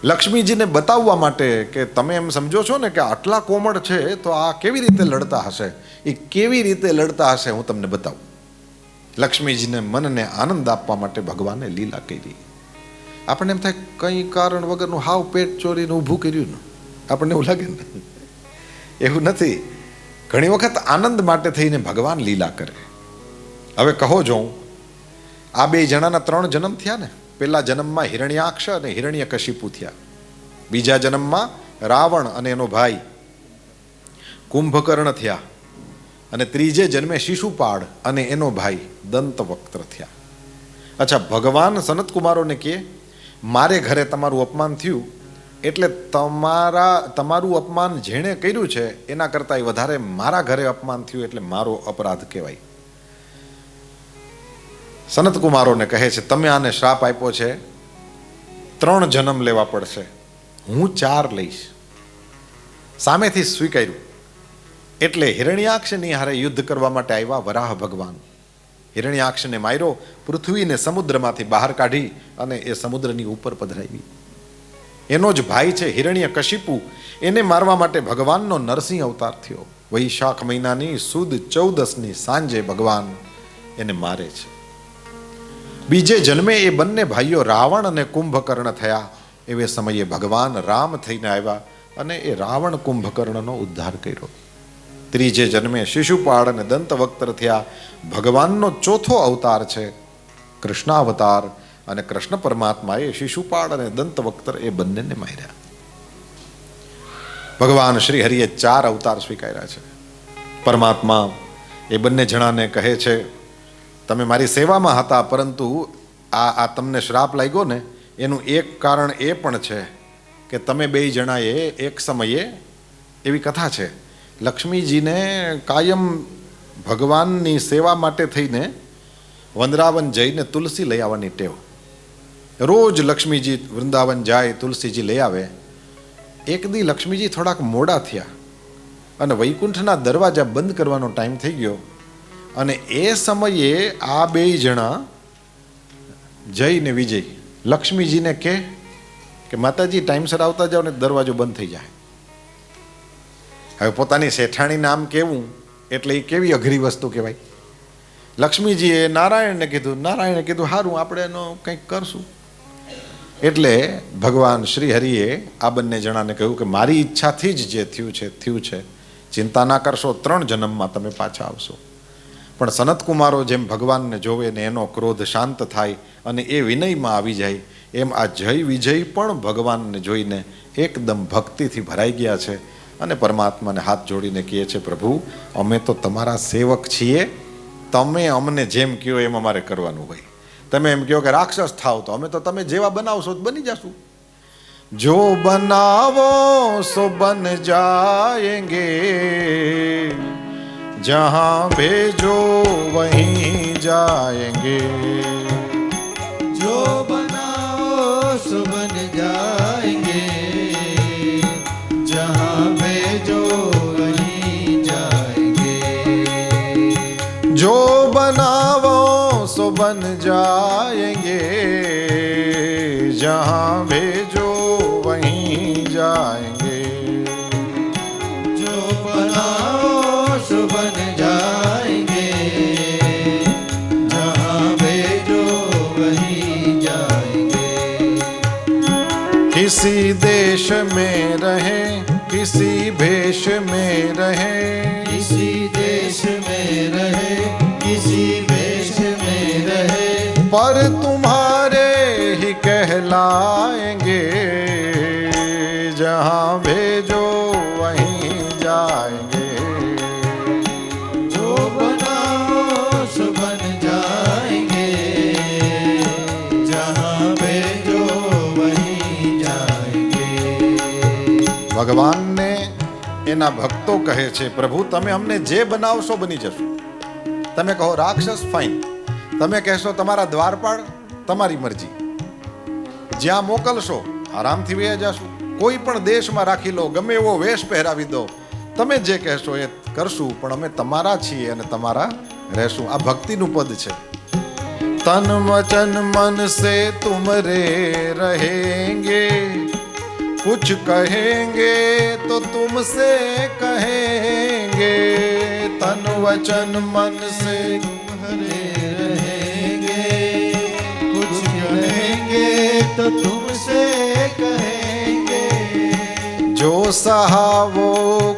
લક્ષ્મીજીને બતાવવા માટે કે તમે એમ સમજો છો ને કે આટલા કોમળ છે તો આ કેવી રીતે લડતા હશે, એ કેવી રીતે લડતા હશે હું તમને બતાવું. લક્ષ્મીજીને મનને આનંદ આપવા માટે ભગવાને લીલા કરી. આપણને એમ થાય કંઈ કારણ વગરનું હાવ પેટ ચોરીને ઊભું કર્યું ને, આપણને એવું લાગે ને. એવું નથી. ઘણી વખત આનંદ માટે થઈને ભગવાન લીલા કરે. હવે કહો જો, આ 2 જણાના 3 જન્મ થયા ને, પહેલા જન્મમાં હિરણ્યાક્ષ અને હિરણ્યકશિપુ થયા, બીજા જન્મમાં રાવણ અને એનો ભાઈ કુંભકર્ણ થયા, અને ત્રીજે જન્મે શિશુપાળ અને એનો ભાઈ દંતવક્ત્ર થયા. અચ્છા, ભગવાન સનતકુમારોને કહે મારે ઘરે તમારું અપમાન થયું એટલે તમારું અપમાન જેણે કર્યું છે એના કરતાં વધારે મારા ઘરે અપમાન થયું એટલે મારો અપરાધ કહેવાય. સનતકુમારોને કહે છે તમે આને શ્રાપ આપ્યો છે, 3 જન્મ લેવા પડશે, હું 4 લઈશ. સામેથી સ્વીકાર્યું. એટલે હિરણ્યાક્ષની હારે યુદ્ધ કરવા માટે આવ્યા વરાહ ભગવાન. હિરણ્યાક્ષને માર્યો, પૃથ્વીને સમુદ્રમાંથી બહાર કાઢી અને એ સમુદ્રની ઉપર પધરાવી. એનો જ ભાઈ છે હિરણ્યકશિપુ, એને મારવા માટે ભગવાનનો નરસિંહ અવતાર થયો. વૈશાખ મહિનાની સુદ 14ની સાંજે ભગવાન એને મારે છે. બીજે જન્મે એ બંને ભાઈઓ રાવણ અને કુંભકર્ણ થયા. એવે સમયે ભગવાન રામ થઈને આવ્યા અને એ રાવણ કુંભકર્ણનો ઉદ્ધાર કર્યો. ત્રીજે જન્મે શિશુપાળ અને દંતવક્ત્ર થયા. ભગવાનનો ચોથો અવતાર છે કૃષ્ણાવતાર, અને કૃષ્ણ પરમાત્માએ શિશુપાળ અને દંતવક્ત્ર એ બંનેને માર્યા. ભગવાન શ્રી હરિએ 4 અવતાર સ્વીકાર્યા છે. પરમાત્મા એ બંને જણાને કહે છે તમે મારી સેવામાં હતા, પરંતુ આ તમને શ્રાપ લાગ્યો ને એનું એક કારણ એ પણ છે કે તમે 2 જણાએ એક સમયે, એવી કથા છે, લક્ષ્મીજીને કાયમ ભગવાનની સેવા માટે થઈને વૃંદાવન જઈને તુલસી લઈ આવવાની ટેવ. રોજ લક્ષ્મીજી વૃંદાવન જાય, તુલસીજી લઈ આવે. એક દી લક્ષ્મીજી થોડાક મોડા થયા અને વૈકુંઠના દરવાજા બંધ કરવાનો ટાઈમ થઈ ગયો, અને એ સમયે આ 2 જણા જઈને વિજય લક્ષ્મીજીને કહે કે માતાજી ટાઈમસર આવતા જાઓ ને દરવાજો બંધ થઈ જાય. હવે પોતાની શેઠાણી નામ કેવું એટલે એ કેવી અઘરી વસ્તુ કહેવાય. લક્ષ્મીજીએ નારાયણને કીધું સારું આપણે એનો કંઈક કરશું. એટલે ભગવાન શ્રી હરિએ આ બંને જણાને કહ્યું કે મારી ઈચ્છાથી જ જે થયું છે, ચિંતા ના કરશો, 3 જન્મમાં તમે પાછા આવશો. પણ સનતકુમારો જેમ ભગવાનને જોવે ને એનો ક્રોધ શાંત થાય અને એ વિનયમાં આવી જાય, એમ આ જય વિજય પણ ભગવાનને જોઈને એકદમ ભક્તિથી ભરાઈ ગયા છે અને પરમાત્માને હાથ જોડીને કહે છે પ્રભુ અમે તો તમારા સેવક છીએ, તમે અમને જેમ કહો એમ અમારે કરવાનું હોય. તમે એમ કહો કે રાક્ષસ થાવ તો અમે તો તમે જેવા બનાવશો તો બની જશું. જો બનાવો સો બન જાયેંગે, જહાં ભેજો વहीं જાયેંગે.
जो बनाओ सो बन जाएंगे, जहाँ भेजो वहीं जाएंगे.
जो बनावो सो बन जाएंगे, जहाँ भेजो वहीं जाएंगे.
जो बनाओ सो बन जाएंगे, जहाँ भेजो वहीं जाएंगे.
किसी देश में रहे, किसी भेष में रहे,
किसी देश में रहे, किसी वेश में रहे,
पर तुम्हारे ही कहलाएंगे. जहाँ भेजो वहीं जाएंगे.
जो बनाओ सो बन जाएंगे, जहाँ भेजो वहीं जाएंगे.
ભગવાનને એના ભક્તો કહે છે પ્રભુ તમે અમને જે બનાવશો બની જશું. તમે કહો રાક્ષસ, ફાઇન. તમે કહેશો તમારા દ્વારપાળ, તમારી મરજી. જ્યાં મોકલશો આરામથી વહી જશું. કોઈ પણ દેશમાં રાખી લો, ગમે એવો વેશ પહેરાવી દો, તમે જે કહેશો એ કરશું, પણ અમે તમારા છીએ અને તમારા રહેશું. આ ભક્તિનું પદ છે. તન વચન મન સે તુમરે રહેંગે, कुछ कहेंगे तो तुमसे कहेंगे. तन वचन मन से
तुम्हारे रहेंगे, कुछ कहेंगे तो तुमसे कहेंगे.
जो सहा वो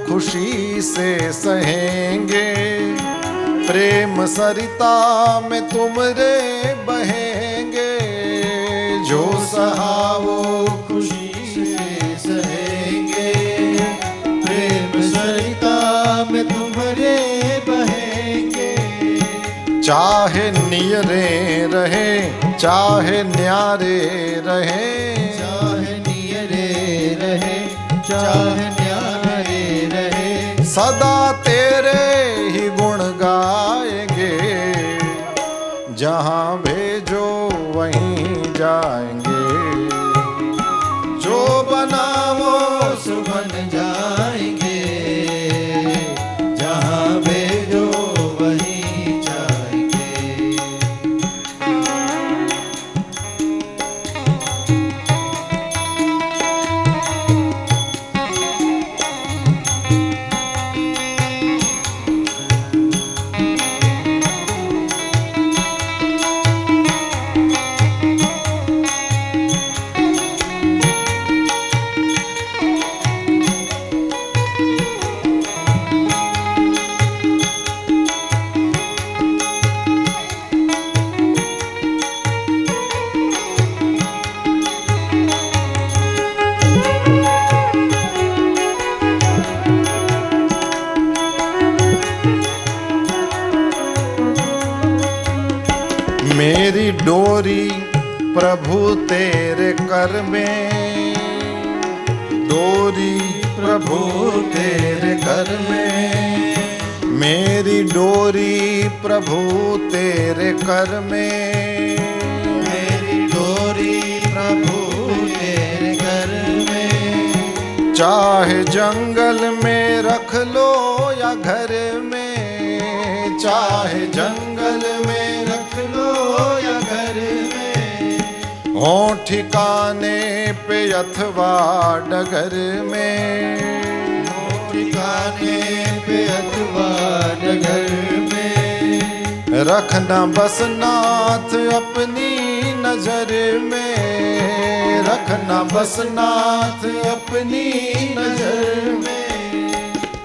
खुशी से सहेंगे, प्रेम सरिता में तुमरे बहेंगे. चाहे नियरे रहे चाहे न्यारे रहे,
चाहे नियरे रहे चाहे न्यारे रहे,
सदा तेरे ही गुण गाएंगे, जहां भेजो वहीं जाएंगे।
जो बनाओ सो बन जाएंगे, जहाँ भेजो वहीं जाएंगे।
मेरी डोरी प्रभु तेरे कर में, डोरी प्रभु तेरे कर में, मेरी डोरी प्रभु तेरे कर में,
मेरी डोरी प्रभु तेरे घर में,
चाहे जंगल में रख लो या घर में, चाहे जंगल में
रख लो या घर में,
हो ठिकाने पे अथवा डगर में,
ठिकाने पे अथवा डगर में,
रखना बस नाथ अपनी नजर में, रखना बस नाथ अपनी नजर में।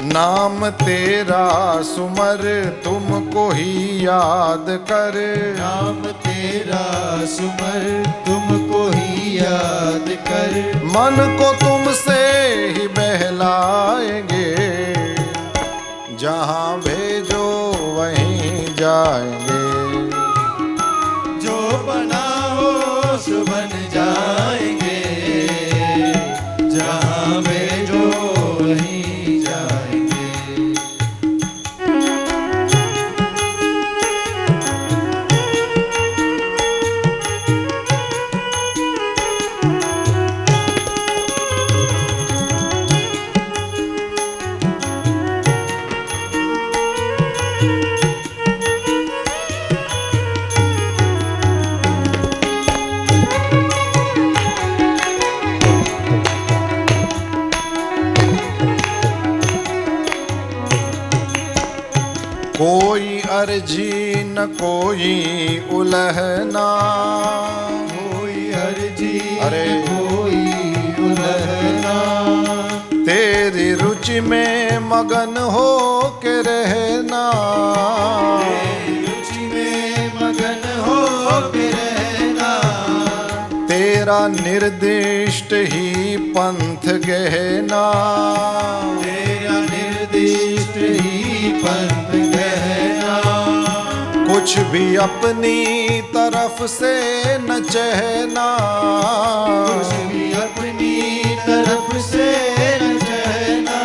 नाम तेरा सुमर तुमको ही याद कर,
नाम तेरा सुमर तुमको ही याद कर,
मन को तुमसे ही बहलाएंगे, जहां भेजो वहीं जाएंगे।
जो बनाओ सो बन जाएंगे, जहाँ भेजो वहीं जाएंगे।
कोई अर्जी न कोई उलहना,
कोई अर्जी
अरे
कोई उलहना,
तेरी रुचि में मगन हो के रहना,
तेरी रुचि में मगन हो के रहना,
तेरा निर्दिष्ट ही पंथ गहना,
तेरा निर्दिष्ट ही पंथ गहना,
कुछ भी अपनी तरफ से न चहना,
कुछ भी अपनी तरफ से न चहना,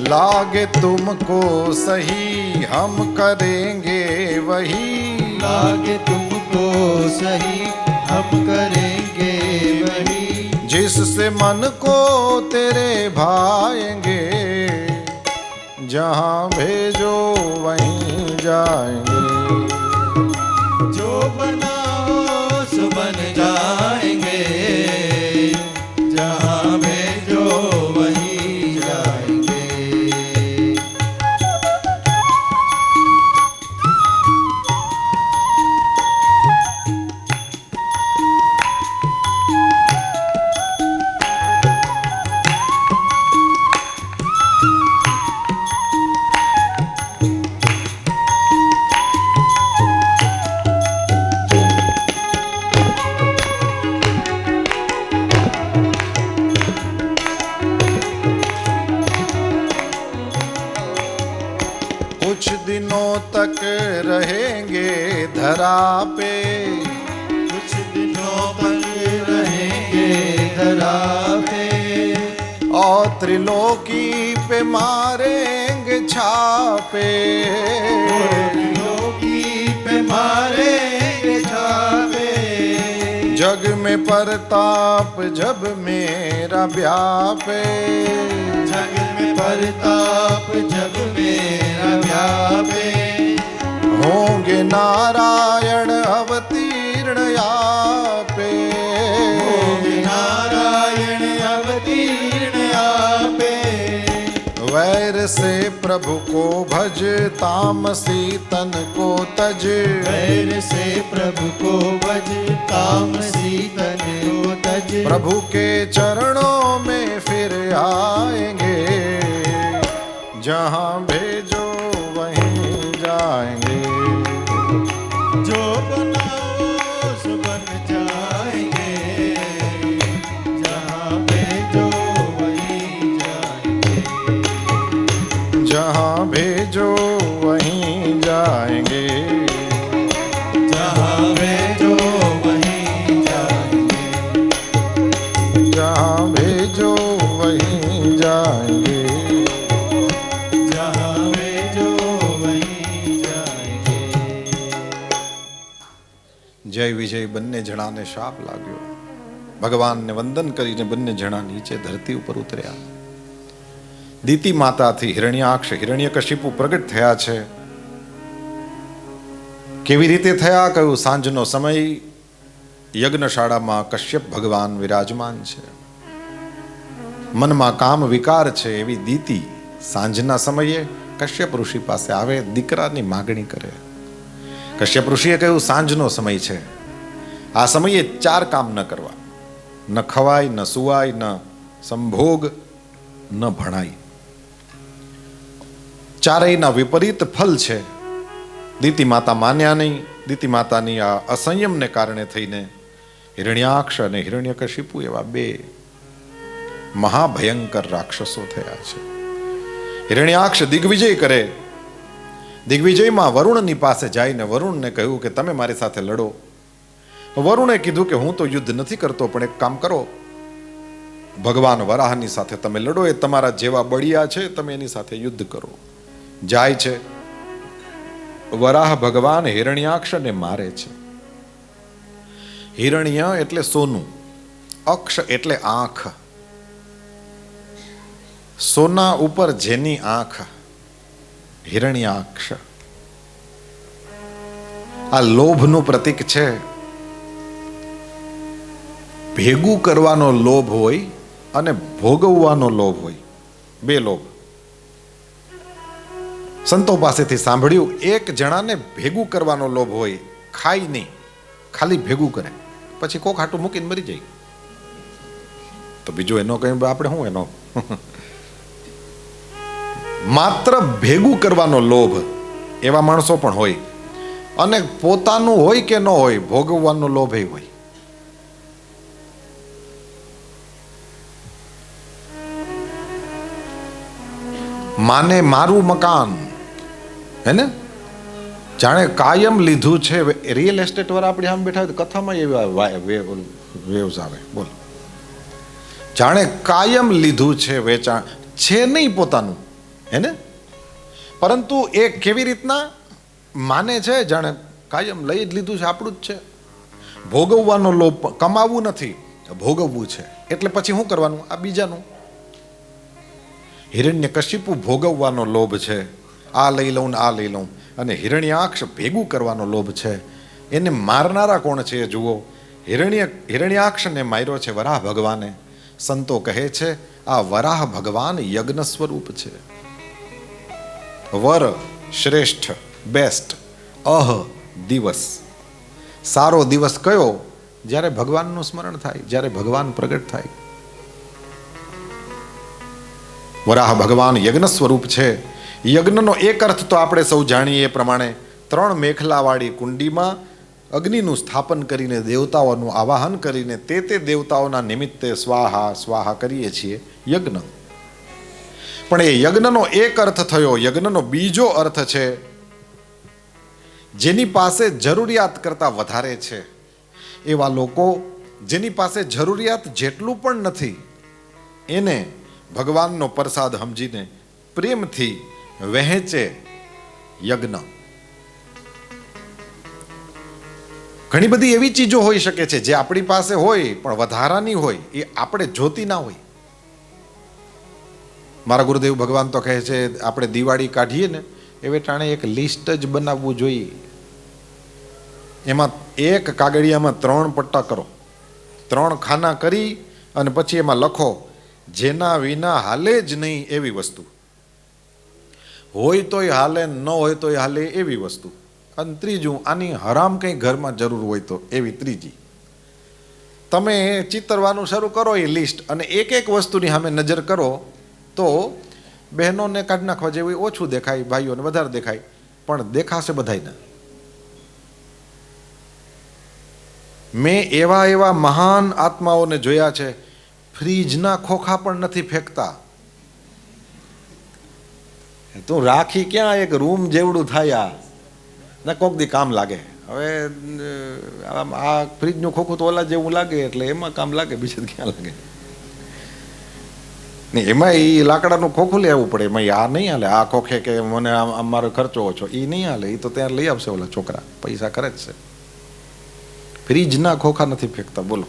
लागे तुमको सही हम करेंगे वही,
लागे तुमको सही हम करेंगे वही,
जिससे मन को तेरे भाएंगे, जहां भेजो वहीं जाएंगे।
जो बनाओ सो बन जाएंगे, जहाँ भेजो वहीं जाएंगे।
कुछ दिनों तक रहेंगे धरा पे,
कुछ दिनों तक रहेंगे धरा पे,
और त्रिलोकी पे मारेंगे छापे,
त्रिलोकी पे मारेंगे छापे,
जग में परताप जब मेरा व्यापे,
जग में परताप जब मेरा व्यापे,
होंगे नारायण अवतीर्ण आपे,
होंगे नारायण अवतीर्ण आपे,
वैर से प्रभु को भज तामसी तन को तज,
वैर से प्रभु को भज तामसी तन को तज,
प्रभु के चरणों में फिर आएंगे, जहाँ भेजो वहीं जाएंगे,
जो बनाओ सो बन जाएंगे, जहाँ भेजो वहीं जाएंगे,
जहाँ भेजो वहीं जाएंगे,
जहाँ भेजो वहीं जाएंगे,
जहाँ भेजो वहीं जाएंगे।
जहाँ भेजो वहीं जाएंगे।
જય વિજય બંને જણાને શાપ લાગ્યો. ભગવાનને વંદન કરીને બંને જણા નીચે ધરતી ઉપર ઉતર્યા. દીતિ માતાથી હિરણ્યાક્ષ હિરણ્યકશિપુ પ્રગટ થયા છે. કેવી રીતે થયા? કયું સાંજનો સમય, યજ્ઞશાળામાં કશ્યપ ભગવાન વિરાજમાન છે. મનમાં કામ વિકાર છે એવી દીતિ સાંજના સમયે કશ્યપ ઋષિ પાસે આવે, દીકરાની માગણી કરે. કશ્યપ ઋષિએ કહ્યું સાંજનો સમય છે, આ સમયે 4 કામ ન કરવા, ન ખવાય, ન સુવાય, ન સંભોગ, ન ભણાય. ચારેયના વિપરીત ફલ છે. દીતિ માતા માન્યા નહીં. દીતિ માતાની આ અસંયમને કારણે થઈને હિરણ્યાક્ષ અને હિરણ્યકશિપુ એવા 2 મહાભયંકર રાક્ષસો થયા છે. હિરણ્યાક્ષ દિગ્વિજય કરે. દિગ્વિજયમાં વરુણની પાસે જઈને વરુણને કહ્યું કે તમે મારી સાથે લડો. વરુણે કીધું કે હું તો યુદ્ધ નથી કરતો, પણ એક કામ કરો, ભગવાન વરાહની સાથે તમે લડો, એ તમારા જેવા બળિયા છે, તમે એની સાથે યુદ્ધ કરો. જાય છે. વરાહ ભગવાન હિરણ્યાક્ષને મારે છે. હિરણ્ય એટલે સોનું, અક્ષ એટલે આંખ. સોના ઉપર જેની આંખ, હિરણ્યાક્ષ. આ લોભનું પ્રતીક છે. ભેગું કરવાનો લોભ હોય અને ભોગવવાનો લોભ હોય, 2 લોભ. સંતો પાસેથી સાંભળ્યું, એક જણાને ભેગું કરવાનો લોભ હોય, ખાય નહીં, ખાલી ભેગું કરે, પછી કોક હાટું મૂકીને મરી જાય. તો બીજો એનો કઈ આપણે શું એનો માત્ર ભેગું કરવાનો લોભ, એવા માણસો પણ હોય. અને પોતાનું હોય કે ન હોય, ભોગવવાનો લોભ એ હોય. માને મારું મકાન, હે ને, જાણે કાયમ લીધું છે. રિયલ એસ્ટેટ વાળા આપણી સામે બેઠા હોય તો કથામાં એવા વેવ્સ આવે. બોલ, જાણે કાયમ લીધું છે, વેચાણ છે નહીં પોતાનું, હે ને, પરંતુ એ કેવી રીતના માને છે, જાણે કાયમ લઈ જ લીધું છે, આપણું જ છે. ભોગવવાનો લોભ, કમાવું નથી, ભોગવવું છે. એટલે પછી શું કરવાનું? આ બીજાનું. હિરણ્યકશિપુ ભોગવવાનો લોભ છે, આ લઈ લઉં ને આ લઈ લઉં. અને હિરણ્યાક્ષ ભેગું કરવાનો લોભ છે. એને મારનારા કોણ છે એ જુઓ. હિરણ્યાક્ષને માર્યો છે વરાહ ભગવાને. સંતો કહે છે આ વરાહ ભગવાન યજ્ઞ સ્વરૂપ છે. વર શ્રેષ્ઠ, બેસ્ટ. અહ દિવસ, સારો દિવસ કયો? જ્યારે ભગવાનનું સ્મરણ થાય, જ્યારે ભગવાન પ્રગટ થાય. વરાહ ભગવાન યજ્ઞ સ્વરૂપ છે. યજ્ઞનો એક અર્થ તો આપણે સૌ જાણીએ એ પ્રમાણે 3 મેખલાવાળી કુંડીમાં અગ્નિનું સ્થાપન કરીને, દેવતાઓનું આવાહન કરીને, તે દેવતાઓના નિમિત્તે સ્વાહા સ્વાહા કરીએ છીએ યજ્ઞ. પણ એ યજ્ઞનો એક અર્થ થયો. યજ્ઞનો બીજો અર્થ છે જેની પાસે જરૂરિયાત કરતા વધારે છે એવા લોકો, જેની પાસે જરૂરિયાત જેટલું પણ નથી, એને ભગવાનનો પ્રસાદ સમજીને પ્રેમથી વહેંચે યજ્ઞ. ઘણી બધી એવી ચીજો હોઈ શકે છે જે આપણી પાસે હોય પણ વધારાની હોય, એ આપણે જોતી ના હોય. મારા ગુરુદેવ ભગવાન તો કહે છે આપણે દિવાળી કાઢીએ ને એવે ટાણે એક લિસ્ટ જ બનાવવું જોઈએ. એમાં એક કાગળિયામાં 3 પટ્ટા કરો, 3 ખાના કરી અને પછી એમાં લખો જેના વિના હાલે જ નહીં એવી વસ્તુ, હોય તોય હાલે, ન હોય તોય હાલે એવી વસ્તુ. અને ત્રીજું, આની હરામ કંઈ ઘરમાં જરૂર હોય તો એવી ત્રીજી. તમે ચિતરવાનું શરૂ કરો એ લિસ્ટ, અને એક એક વસ્તુની સામે નજર કરો તો બહેનોને કાઢી નાખવા જેવું ઓછું દેખાય, ભાઈઓને વધારે દેખાય, પણ દેખાશે બધાયને. મેં એવા મહાન આત્માઓને જોયા છે, ફ્રીજના ખોખા પણ નથી ફેંકતા. તું રાખી ક્યાં એક રૂમ જેવડું થાય ને કોક દી કામ લાગે. હવે આ ફ્રીજનું ખોખું તો ઓલા જેવું લાગે એટલે એમાં કામ લાગે, બીજે ક્યાં લાગે. નહીં, એમાં એ લાકડાનું ખોખું લેવું પડે. એમાં આ નહીં હાલે, આ ખોખે કે મને અમારો ખર્ચો ઓછો, એ નહીં હાલે. એ તો ત્યાં લઈ આવશે ઓલા છોકરા, પૈસા કરે જ છે. ફ્રીજના ખોખા નથી ફેંકતા. બોલો,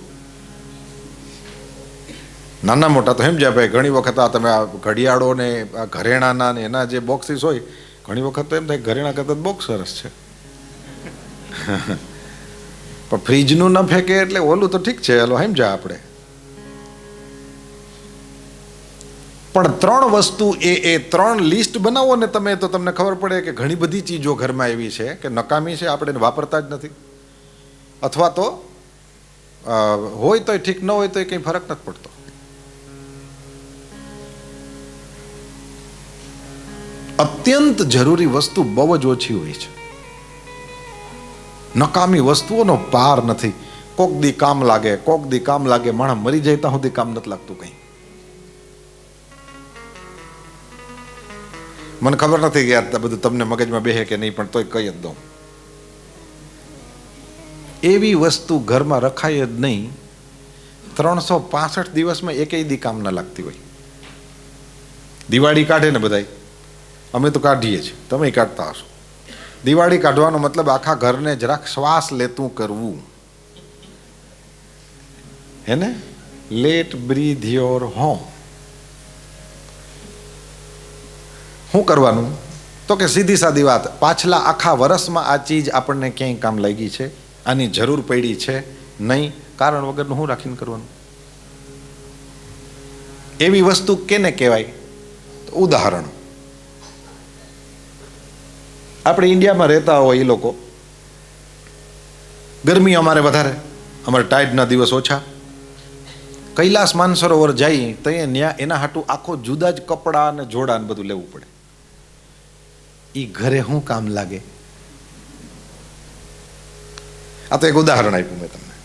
નાના મોટા તો સમજ્યા ભાઈ. ઘણી વખત આ તમે આ ઘડિયાળો ને આ ઘરેણાના ને એના જે બોક્સીસ હોય, ઘણી વખત તો એમ થાય ઘરેણા કરતા બોક્સ સરસ છે. પણ ફ્રીજનું ન ફેંકે એટલે ઓલું તો ઠીક છે, હાલો સમજ્યા આપણે. પણ 3 વસ્તુ એ 3 લિસ્ટ બનાવો ને તમે, તો તમને ખબર પડે કે ઘણી બધી ચીજો ઘરમાં એવી છે કે નકામી છે, આપણે એને વાપરતા જ નથી. અથવા તો હોય તોય ઠીક, ન હોય તો કંઈ ફરક નથી પડતો. અત્યંત જરૂરી વસ્તુ બહુ જ ઓછી હોય છે. નકામી વસ્તુઓનો પાર નથી. કોક દી કામ લાગે, કોક દી કામ લાગે. માણસ મરી જાય ત્યાં સુધી કામ નથી લાગતું કંઈ. મને ખબર નથી કે યાર બધું તમને મગજમાં બેહે કે નહીં, પણ તોય કહી જ દઉં. એવી વસ્તુ ઘરમાં રખાય જ નહીં 365 દિવસમાં એકેય દી કામ ન લાગતી હોય. દિવાળી કાઢે ને બધાય, અમે તો કાઢીએ છીએ, તમે કાઢતા હશો. દિવાળી કાઢવાનો મતલબ આખા ઘરને જરાક શ્વાસ લેતું કરવું, હે ને? Let breath your home. શું કરવાનું? તો કે સીધી સાદી વાત, પાછલા આખા વર્ષમાં આ ચીજ આપણને ક્યાંય કામ લાગી છે, આની જરૂર પડી છે નહીં, કારણ વગરનું શું રાખીને કરવાનું? એવી વસ્તુ કેને કહેવાય? ઉદાહરણ, આપણે ઇન્ડિયામાં રહેતા હોય એ લોકો, ગરમી અમારે વધારે, અમારે ટાઈડના દિવસ ઓછા. કૈલાસ માનસરોવર જઈ તો એના હાટું આખો જુદા જ કપડાં અને જોડા ને બધું લેવું પડે. એ ઘરે શું કામ લાગે? આ તો એક ઉદાહરણ આપ્યું મેં તમને.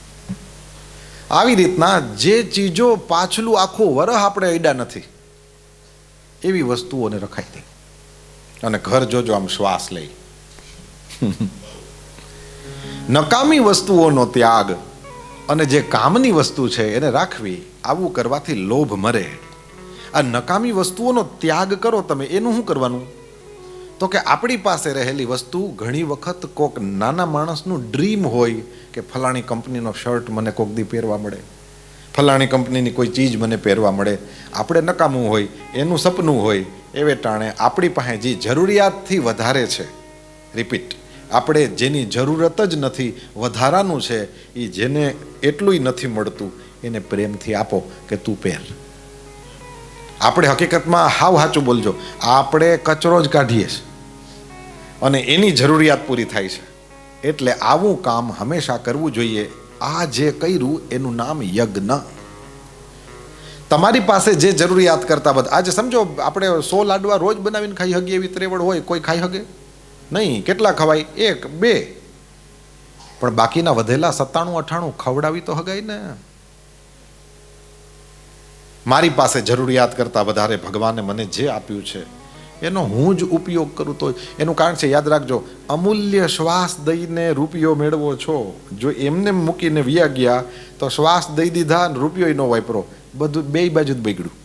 આવી રીતના જે ચીજો પાછલું આખું વરહ આપણે અડ્યા નથી એવી વસ્તુઓને રખાઈ દે. અને ઘર જોજો આમ શ્વાસ લઈ. નકામી વસ્તુઓનો ત્યાગ અને જે કામની વસ્તુ છે એને રાખવી, આવું કરવાથી લોભ મરે. આ નકામી વસ્તુઓનો ત્યાગ કરો તમે, એનું શું કરવાનું? તો કે આપણી પાસે રહેલી વસ્તુ ઘણી વખત કોક નાના માણસનું ડ્રીમ હોય કે ફલાણી કંપનીનો શર્ટ મને કોક દી પહેરવા મળે, ફલાણી કંપનીની કોઈ ચીજ મને પહેરવા મળે. આપણે નકામું હોય, એનું સપનું હોય, એવે ટાણે આપણી પાસે જે જરૂરિયાતથી વધારે છે, રિપીટ, આપણે જેની જરૂરત જ નથી, વધારાનું છે, એ જેને એટલુંય નથી મળતું એને પ્રેમથી આપો કે તું પહેર. આપણે હકીકતમાં હાવ સાચું બોલજો, આપણે કચરો જ કાઢીએ છીએ અને એની જરૂરિયાત પૂરી થાય છે. એટલે આવું કામ હંમેશા કરવું જોઈએ. આ જે કર્યું એનું નામ યજ્ઞ. તમારી પાસે જે જરૂરિયાત કરતા બધા, આજે સમજો આપણે 100 લાડવા રોજ બનાવીને ખાઈ હગીએ એવી ત્રેવડ હોય, કોઈ ખાઈ હગે નહીં. કેટલા ખવાય? 1 2. પણ બાકીના વધેલા 97 98 ખવડાવી તો હગાય ને. મારી પાસે જરૂરિયાત કરતાં વધારે ભગવાને મને જે આપ્યું છે એનો હું જ ઉપયોગ કરું તો એનું કારણ છે, યાદ રાખજો, અમૂલ્ય શ્વાસ દઈને રૂપિયો મેળવો છો. જો એમને મૂકીને વ્યા ગયા તો શ્વાસ દઈ દીધા ને રૂપિયો ન વાપરો, બધું બે બાજુ જ બગડ્યું.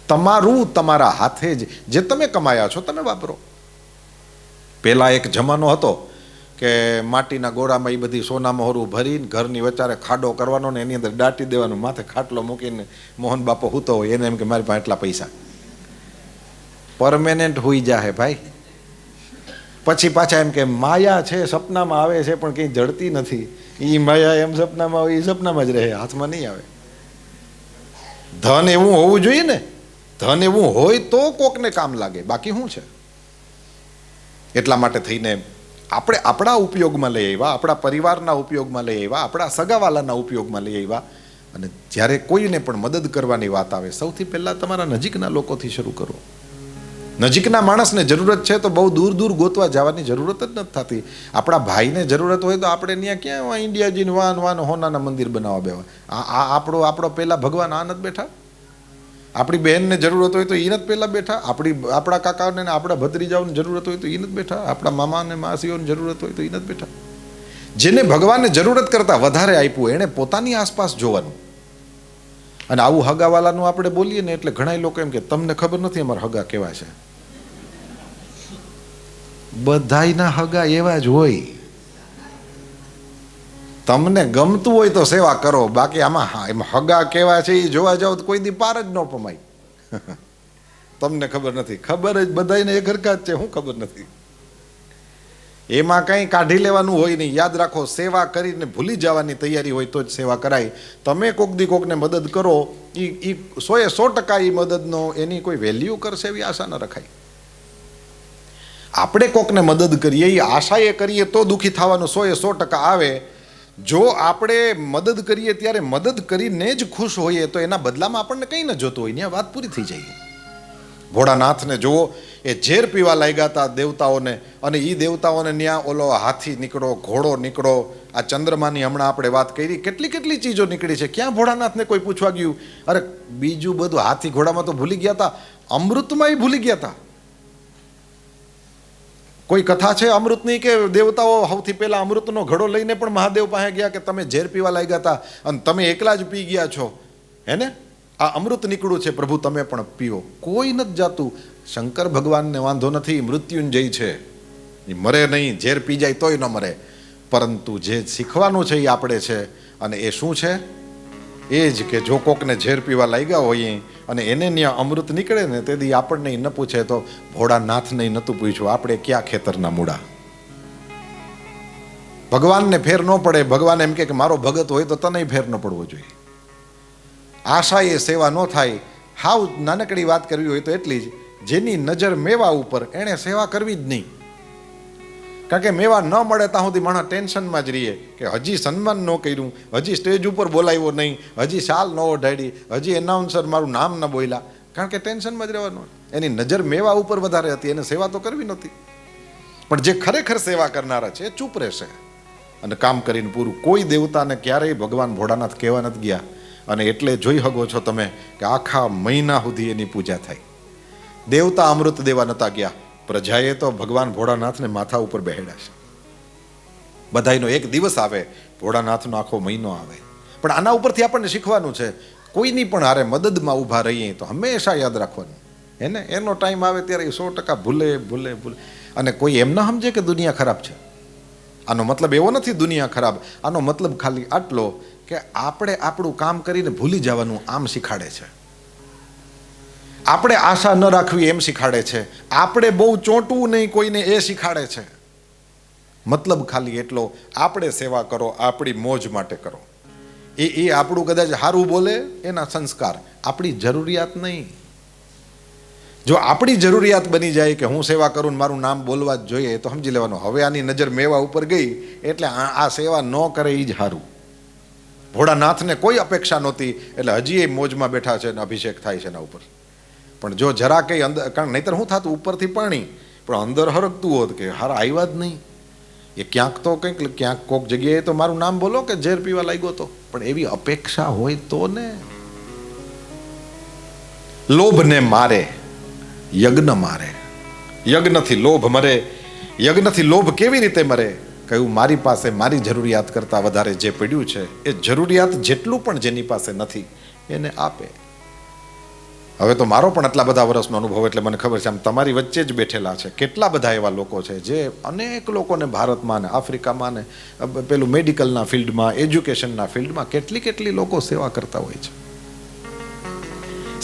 તમારું તમારા હાથે જ જે તમે કમાયા છો તમે વાપરો. પેલા એક જમાનો હતો કે માટીના ગોળામાં એ બધી સોના મહોરું ભરીને ઘરની વચારે ખાડો કરવાનો ને એની અંદર દાટી દેવાનું, માથે ખાટલો મૂકીને મોહન બાપો હૂતો હોય એને એમ કે મારી પાસે એટલા પૈસા પરમેનન્ટ હોઈ જાહે ભાઈ. પછી પાછા એમ કે માયા છે, સપનામાં આવે છે પણ કંઈ જડતી નથી. એ માયા એમ સપનામાં હોય, એ સપનામાં જ રહે, હાથમાં નહીં આવે. ધન એવું હોવું જોઈએ ને, ધન એવું હોય તો કોકને કામ લાગે, બાકી શું છે? એટલા માટે થઈને આપણે આપણા ઉપયોગમાં લઈ આવ્યા, આપણા પરિવારના ઉપયોગમાં લઈ આવ્યા, આપણા સગાવાલાના ઉપયોગમાં લઈ આવ્યા. અને જ્યારે કોઈને પણ મદદ કરવાની વાત આવે, સૌથી પહેલાં તમારા નજીકના લોકોથી શરૂ કરો. નજીકના માણસને જરૂરત છે તો બહુ દૂર દૂર ગોતવા જવાની જરૂરત જ નથી થતી. આપણા ભાઈને જરૂરત હોય તો આપણે ત્યાં ક્યાં ઇન્ડિયા જઈને વાન હોનાના મંદિર બનાવવા બેવા. આપણો પહેલાં ભગવાન આ નથી બેઠા? આપણી બહેનને જરૂરત હોય તો એ નથી પહેલાં બેઠા? આપણા કાકાઓને આપણા ભત્રીજાઓને જરૂરત હોય તો એ નથી બેઠા? આપણા મામાને માસીઓને જરૂરત હોય તો એ નથી બેઠા? જેને ભગવાનને જરૂરત કરતાં વધારે આપ્યું એણે પોતાની આસપાસ જોવાનું. અને આવું હગાવાલાનું આપણે બોલીએ ને એટલે ઘણા લોકો એમ કે તમને ખબર નથી અમારા હગા કેવા છે. બધાયના હગા એવા જ હોય. તમને ગમતું હોય તો સેવા કરો, બાકી આમાં એમાં હગા કેવા છે એ જોવા જાવ તો કોઈ દી પાર જ ન પમાય. તમને ખબર નથી, ખબર જ બધાને એક હરખા જ છે, શું ખબર નથી? એમાં કંઈ કાઢી લેવાનું હોય નહીં. યાદ રાખો, સેવા કરીને ભૂલી જવાની તૈયારી હોય તો જ સેવા કરાય. તમે કોક દી કોકને મદદ કરો, એ 100% એ મદદનો એની કોઈ વેલ્યુ કરશે એવી આશા ન રખાય. આપણે કોકને મદદ કરીએ એ આશાએ કરીએ તો દુઃખી થવાનું 100% આવે. જો આપણે મદદ કરીએ ત્યારે મદદ કરીને જ ખુશ હોઈએ તો એના બદલામાં આપણને કંઈ ન જોતું હોય, ત્યાં વાત પૂરી થઈ જાય. ભોળાનાથને જુઓ, એ ઝેર પીવા લાગ્યા હતા દેવતાઓને, અને એ દેવતાઓને ત્યાં ઓલો હાથી નીકળો, ઘોડો નીકળો, આ ચંદ્રમાની હમણાં આપણે વાત કરી, કેટલી કેટલી ચીજો નીકળી છે. ક્યાં ભોળાનાથને કોઈ પૂછવા ગયું? અરે બીજું બધું હાથી ઘોડામાં તો ભૂલી ગયા હતા, અમૃતમાં ભૂલી ગયા હતા. કોઈ કથા છે અમૃતની કે દેવતાઓ સૌથી પહેલા અમૃતનો ઘડો લઈને પણ મહાદેવ પાસે ગયા કે તમે ઝેર પીવા લાગ્યા હતા અને તમે એકલા જ પી ગયા છો, હે ને? આ અમૃત નીકળ્યું છે, પ્રભુ તમે પણ પીઓ. કોઈ નથી જાતું. શંકર ભગવાનને વાંધો નથી, મૃત્યુંજય છે, એ મરે નહીં, ઝેર પી જાય તોય ન મરે. પરંતુ જે શીખવાનું છે એ આપણે છે. અને એ શું છે? એ જ કે જો કોકને ઝેર પીવા લાગ્યા હોઈએ અને એને ત્યાં અમૃત નીકળે ને તેથી આપણને ન પૂછે તો ભોળાનાથને નહોતું પૂછ્યું આપણે ક્યાં ખેતરના મૂળા. ભગવાનને ફેર ન પડે. ભગવાન એમ કે મારો ભગત હોય તો તને ફેર ન પડવો જોઈએ. આશા એ સેવા ન થાય. હાવ નાનકડી વાત કરવી હોય તો એટલી જ, જેની નજર મેવા ઉપર એણે સેવા કરવી જ નહીં. કારણ કે મેવા ન મળે ત્યાં સુધી માણસ ટેન્શનમાં જ રહીએ કે હજી સન્માન ન કર્યું, હજી સ્ટેજ ઉપર બોલાવ્યો નહીં, હજી શાલ ન ઓઢાડી, હજી એનાઉન્સર મારું નામ ન બોલ્યા. કારણ કે ટેન્શનમાં જ રહેવાનું. એની નજર મેવા ઉપર વધારે હતી, એને સેવા તો કરવી નહોતી. પણ જે ખરેખર સેવા કરનારા છે એ ચૂપ રહેશે અને કામ કરીને પૂરું. કોઈ દેવતાને ક્યારેય ભગવાન ભોળાનાથ કહેવા નથી ગયા. અને એટલે જોઈ શકો છો તમે કે આખા મહિના સુધી એની પૂજા થાય. દેવતા અમૃત દેવા નહોતા ગયા, પ્રજાએ તો ભગવાન ભોળાનાથને માથા ઉપર બેહાડ્યા છે. બધાયનો એક દિવસ આવે, ભોળાનાથનો આખો મહિનો આવે. પણ આના ઉપરથી આપણને શીખવાનું છે, કોઈની પણ હારે મદદમાં ઊભા રહીએ તો હંમેશા યાદ રાખવાનું, હે ને? એનો ટાઈમ આવે ત્યારે 100% ભૂલે. અને કોઈ એમ ના સમજે કે દુનિયા ખરાબ છે. આનો મતલબ એવો નથી દુનિયા ખરાબ. આનો મતલબ ખાલી આટલો કે આપણે આપણું કામ કરીને ભૂલી જવાનું આમ શીખાડે છે. આપણે આશા ન રાખવી એમ શીખાડે છે. આપણે બહુ ચોંટવું નહીં કોઈને એ શીખાડે છે. મતલબ ખાલી એટલો, આપણે સેવા કરો, આપણી મોજ માટે કરો. એ આપણું કદાચ સારું બોલે એના સંસ્કાર, આપણી જરૂરિયાત નહીં. જો આપણી જરૂરિયાત બની જાય કે હું સેવા કરું મારું નામ બોલવા જ જોઈએ તો સમજી લેવાનું હવે આની નજર મેવા ઉપર ગઈ એટલે આ સેવા ન કરે એ જ સારું. ભોળાનાથને કોઈ અપેક્ષા નહોતી એટલે હજી એ મોજમાં બેઠા છે અને અભિષેક થાય છે એના ઉપર. પણ જો જરા કંઈ અંદર, કારણ નહીંતર શું થતું, ઉપરથી પાણી પણ અંદર હરકતું હોત કે હારા આવ્યા જ નહીં. એ ક્યાંક તો કંઈક, ક્યાંક કોઈક જગ્યાએ તો મારું નામ બોલો કે ઝેર પીવા લાગ્યો તો. પણ એવી અપેક્ષા હોય તો ને. લોભને મારે, યજ્ઞ મારે. યજ્ઞથી લોભ મરે. યજ્ઞથી લોભ કેવી રીતે મરે? કહ્યું, મારી પાસે મારી જરૂરિયાત કરતાં વધારે જે પડ્યું છે એ જરૂરિયાત જેટલું પણ જેની પાસે નથી એને આપે. હવે તો મારો પણ આટલા બધા વર્ષનો અનુભવ એટલે મને ખબર છે, આમ તમારી વચ્ચે જ બેઠેલા છે કેટલા બધા એવા લોકો છે જે અનેક લોકોને ભારતમાં ને આફ્રિકામાં ને પેલું મેડિકલના ફિલ્ડમાં, એજ્યુકેશનના ફિલ્ડમાં કેટલી લોકો સેવા કરતા હોય છે.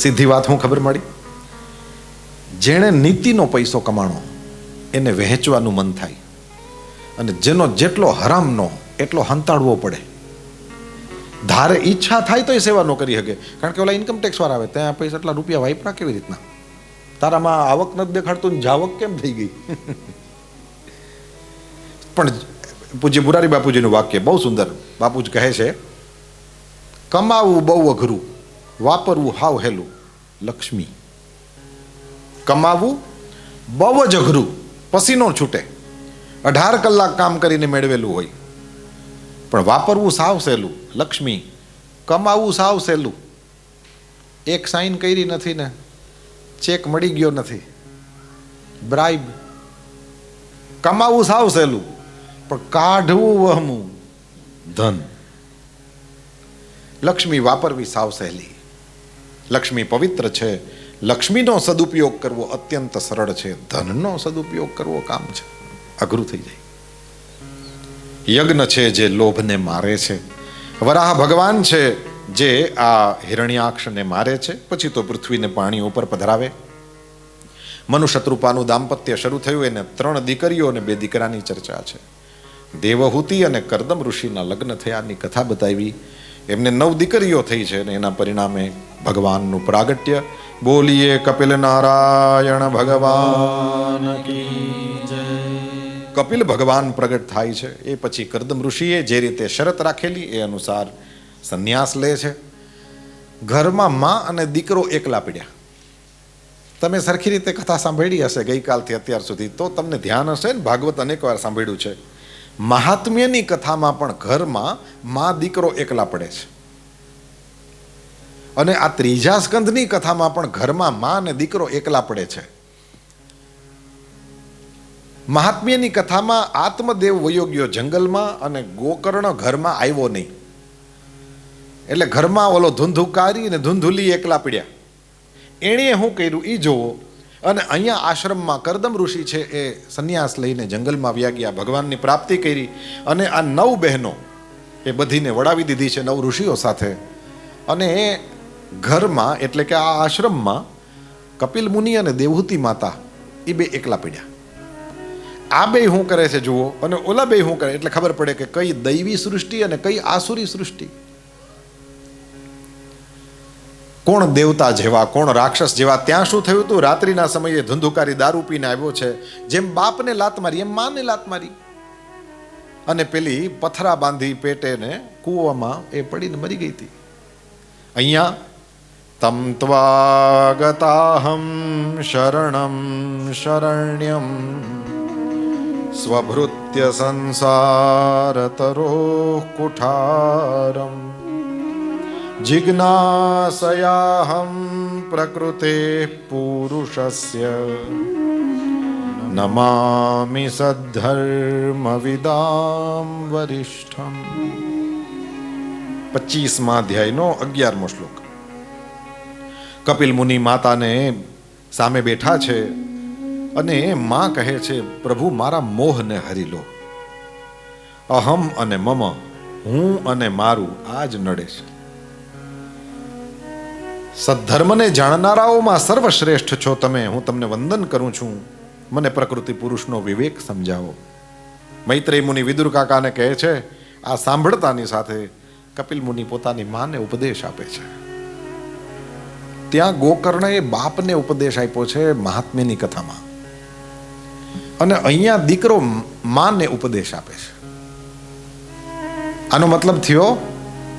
સીધી વાત હું ખબર મળી, જેણે નીતિનો પૈસો કમાણો એને વહેંચવાનું મન થાય, અને જેનો જેટલો હરામનો એટલો હંતાડવો પડે. ધારે ઈચ્છા થાય તો એ સેવા ન કરી શકે, કારણ કે ઓલા ઇન્કમ ટેક્સ વાળા આવે ત્યાં પૈસા એટલા રૂપિયા વાપરા કેવી રીતના? તારામાં આવક નથી દેખાડતું ને જાવક કેમ થઈ ગઈ? પણ પૂજ્ય મુરારી બાપુજીનું વાક્ય બહુ સુંદર. બાપુજી કહે છે, કમાવું બહુ અઘરું, વાપરવું હાવ હેલું લક્ષ્મી. કમાવું બહુ જ અઘરું, પસીનો છૂટે, 18 કલાક કામ કરીને મેળવેલું હોય, પણ વાપરવું સાવ સહેલું લક્ષ્મી. કમાવું સાવ સહેલું, એક સાઈન કરી નથી ને ચેક મળી ગયો નથી, બ્રાઇબ. કમાવું સાવ સહેલું પણ કાઢવું વહમું ધન. લક્ષ્મી વાપરવી સાવ સહેલી. લક્ષ્મી પવિત્ર છે. લક્ષ્મીનો સદુપયોગ કરવો અત્યંત સરળ છે. ધનનો સદુપયોગ કરવો કામ છે, અઘરું થઈ જાય. યજ્ઞ છે જે લોભને મારે છે. વરાહ ભગવાન છે જે આ હિરણ્યાક્ષને મારે છે. પછી તો પૃથ્વીને પાણી ઉપર પધરાવે. મનુ શત્રુપાનું દાંપત્ય શરૂ થયું, એને 3 દીકરીઓ અને 2 દીકરાની ચર્ચા છે. દેવહૂતિ અને કરદમ ઋષિના લગ્ન થયાની કથા બતાવી. એમને 9 દીકરીઓ થઈ છે અને એના પરિણામે ભગવાનનું પ્રાગટ્ય. બોલીએ કપિલ નારાયણ ભગવાન કી જય. કપિલ ભગવાન પ્રગટ થાય છે. એ પછી કરદમ ઋષિએ જે રીતે શરત રાખેલી એ અનુસાર સંન્યાસ લે છે. ઘરમાં માં અને દીકરો એકલા પડ્યા. તમે સરખી રીતે કથા સાંભળી હશે ગઈકાલથી અત્યાર સુધી, તો તમને ધ્યાન હશે ને, ભાગવત અનેક વાર સાંભળ્યું છે. મહાત્મ્યની કથામાં પણ ઘરમાં માં દીકરો એકલા પડે છે, અને આ 3જા સ્કંધની કથામાં પણ ઘરમાં માં અને દીકરો એકલા પડે છે. મહાત્મ્યની કથામાં આત્મદેવ વયો ગયો જંગલમાં અને ગોકર્ણ ઘરમાં આવ્યો નહીં, એટલે ઘરમાં ઓલો ધુંધુકારી અને ધુંધુલી એકલા પડ્યા. એણે શું કર્યું એ જોવો. અને અહીંયા આશ્રમમાં કરદમ ઋષિ છે એ સંન્યાસ લઈને જંગલમાં વ્યા ગયા, ભગવાનની પ્રાપ્તિ કરી. અને આ 9 બહેનો એ બધીને વડાવી દીધી છે 9 ઋષિઓ સાથે. અને એ ઘરમાં એટલે કે આ આશ્રમમાં કપિલ મુનિ અને દેવહૂતિ માતા એ 2 એકલા પડ્યા. આ 2 શું કરે છે જુઓ, અને ઓલા 2 શું કરે, એટલે ખબર પડે કે કઈ દૈવી સૃષ્ટિ અને કઈ આસુરી સૃષ્ટિ. કોણ દેવતા જેવા, કોણ રાક્ષસ જેવા. ત્યાં શું થયું હતું, રાત્રિના સમયે ધુંધુકારી દારૂ પીને આવ્યો છે. જેમ બાપને લાત મારી એમ માને લાત મારી, અને પેલી પથરા બાંધી પેટે ને કૂવામાં એ પડીને મરી ગઈ હતી. અહીંયા તમ ત્વાગતાહમ શરણમ શરણ્યમ સ્વભૃત્ય સંસાર તરો કુઠારમ જિજ્ઞાસયાહમ પ્રકૃતે પુરુષસ્ય નમામિ સદ્ધર્મ વિદામ વરિષ્ઠમ. 25મા અધ્યાયનો 11મો શ્લોક. કપિલ મુનિ માતાને સામે બેઠા છે અને માં કહે છે, પ્રભુ મારા મોહને હરી લો. અહમ અને મમ, હું અને મારું આ જ નડે છે. સદ્ધર્મને જાણનારાઓમાં સર્વશ્રેષ્ઠ છો તમે, હું તમને વંદન કરું છું. મને પ્રકૃતિ પુરુષનો વિવેક સમજાવો. મૈત્રેય મુનિ વિદુર કાકાને કહે છે. આ સાંભળતાની સાથે કપિલ મુનિ પોતાની માને ઉપદેશ આપે છે. ત્યાં ગોકર્ણએ બાપને ઉપદેશ આપ્યો છે મહાત્મ્યની કથામાં, અને અહીંયા દીકરો માને ઉપદેશ આપે છે. આનો મતલબ થયો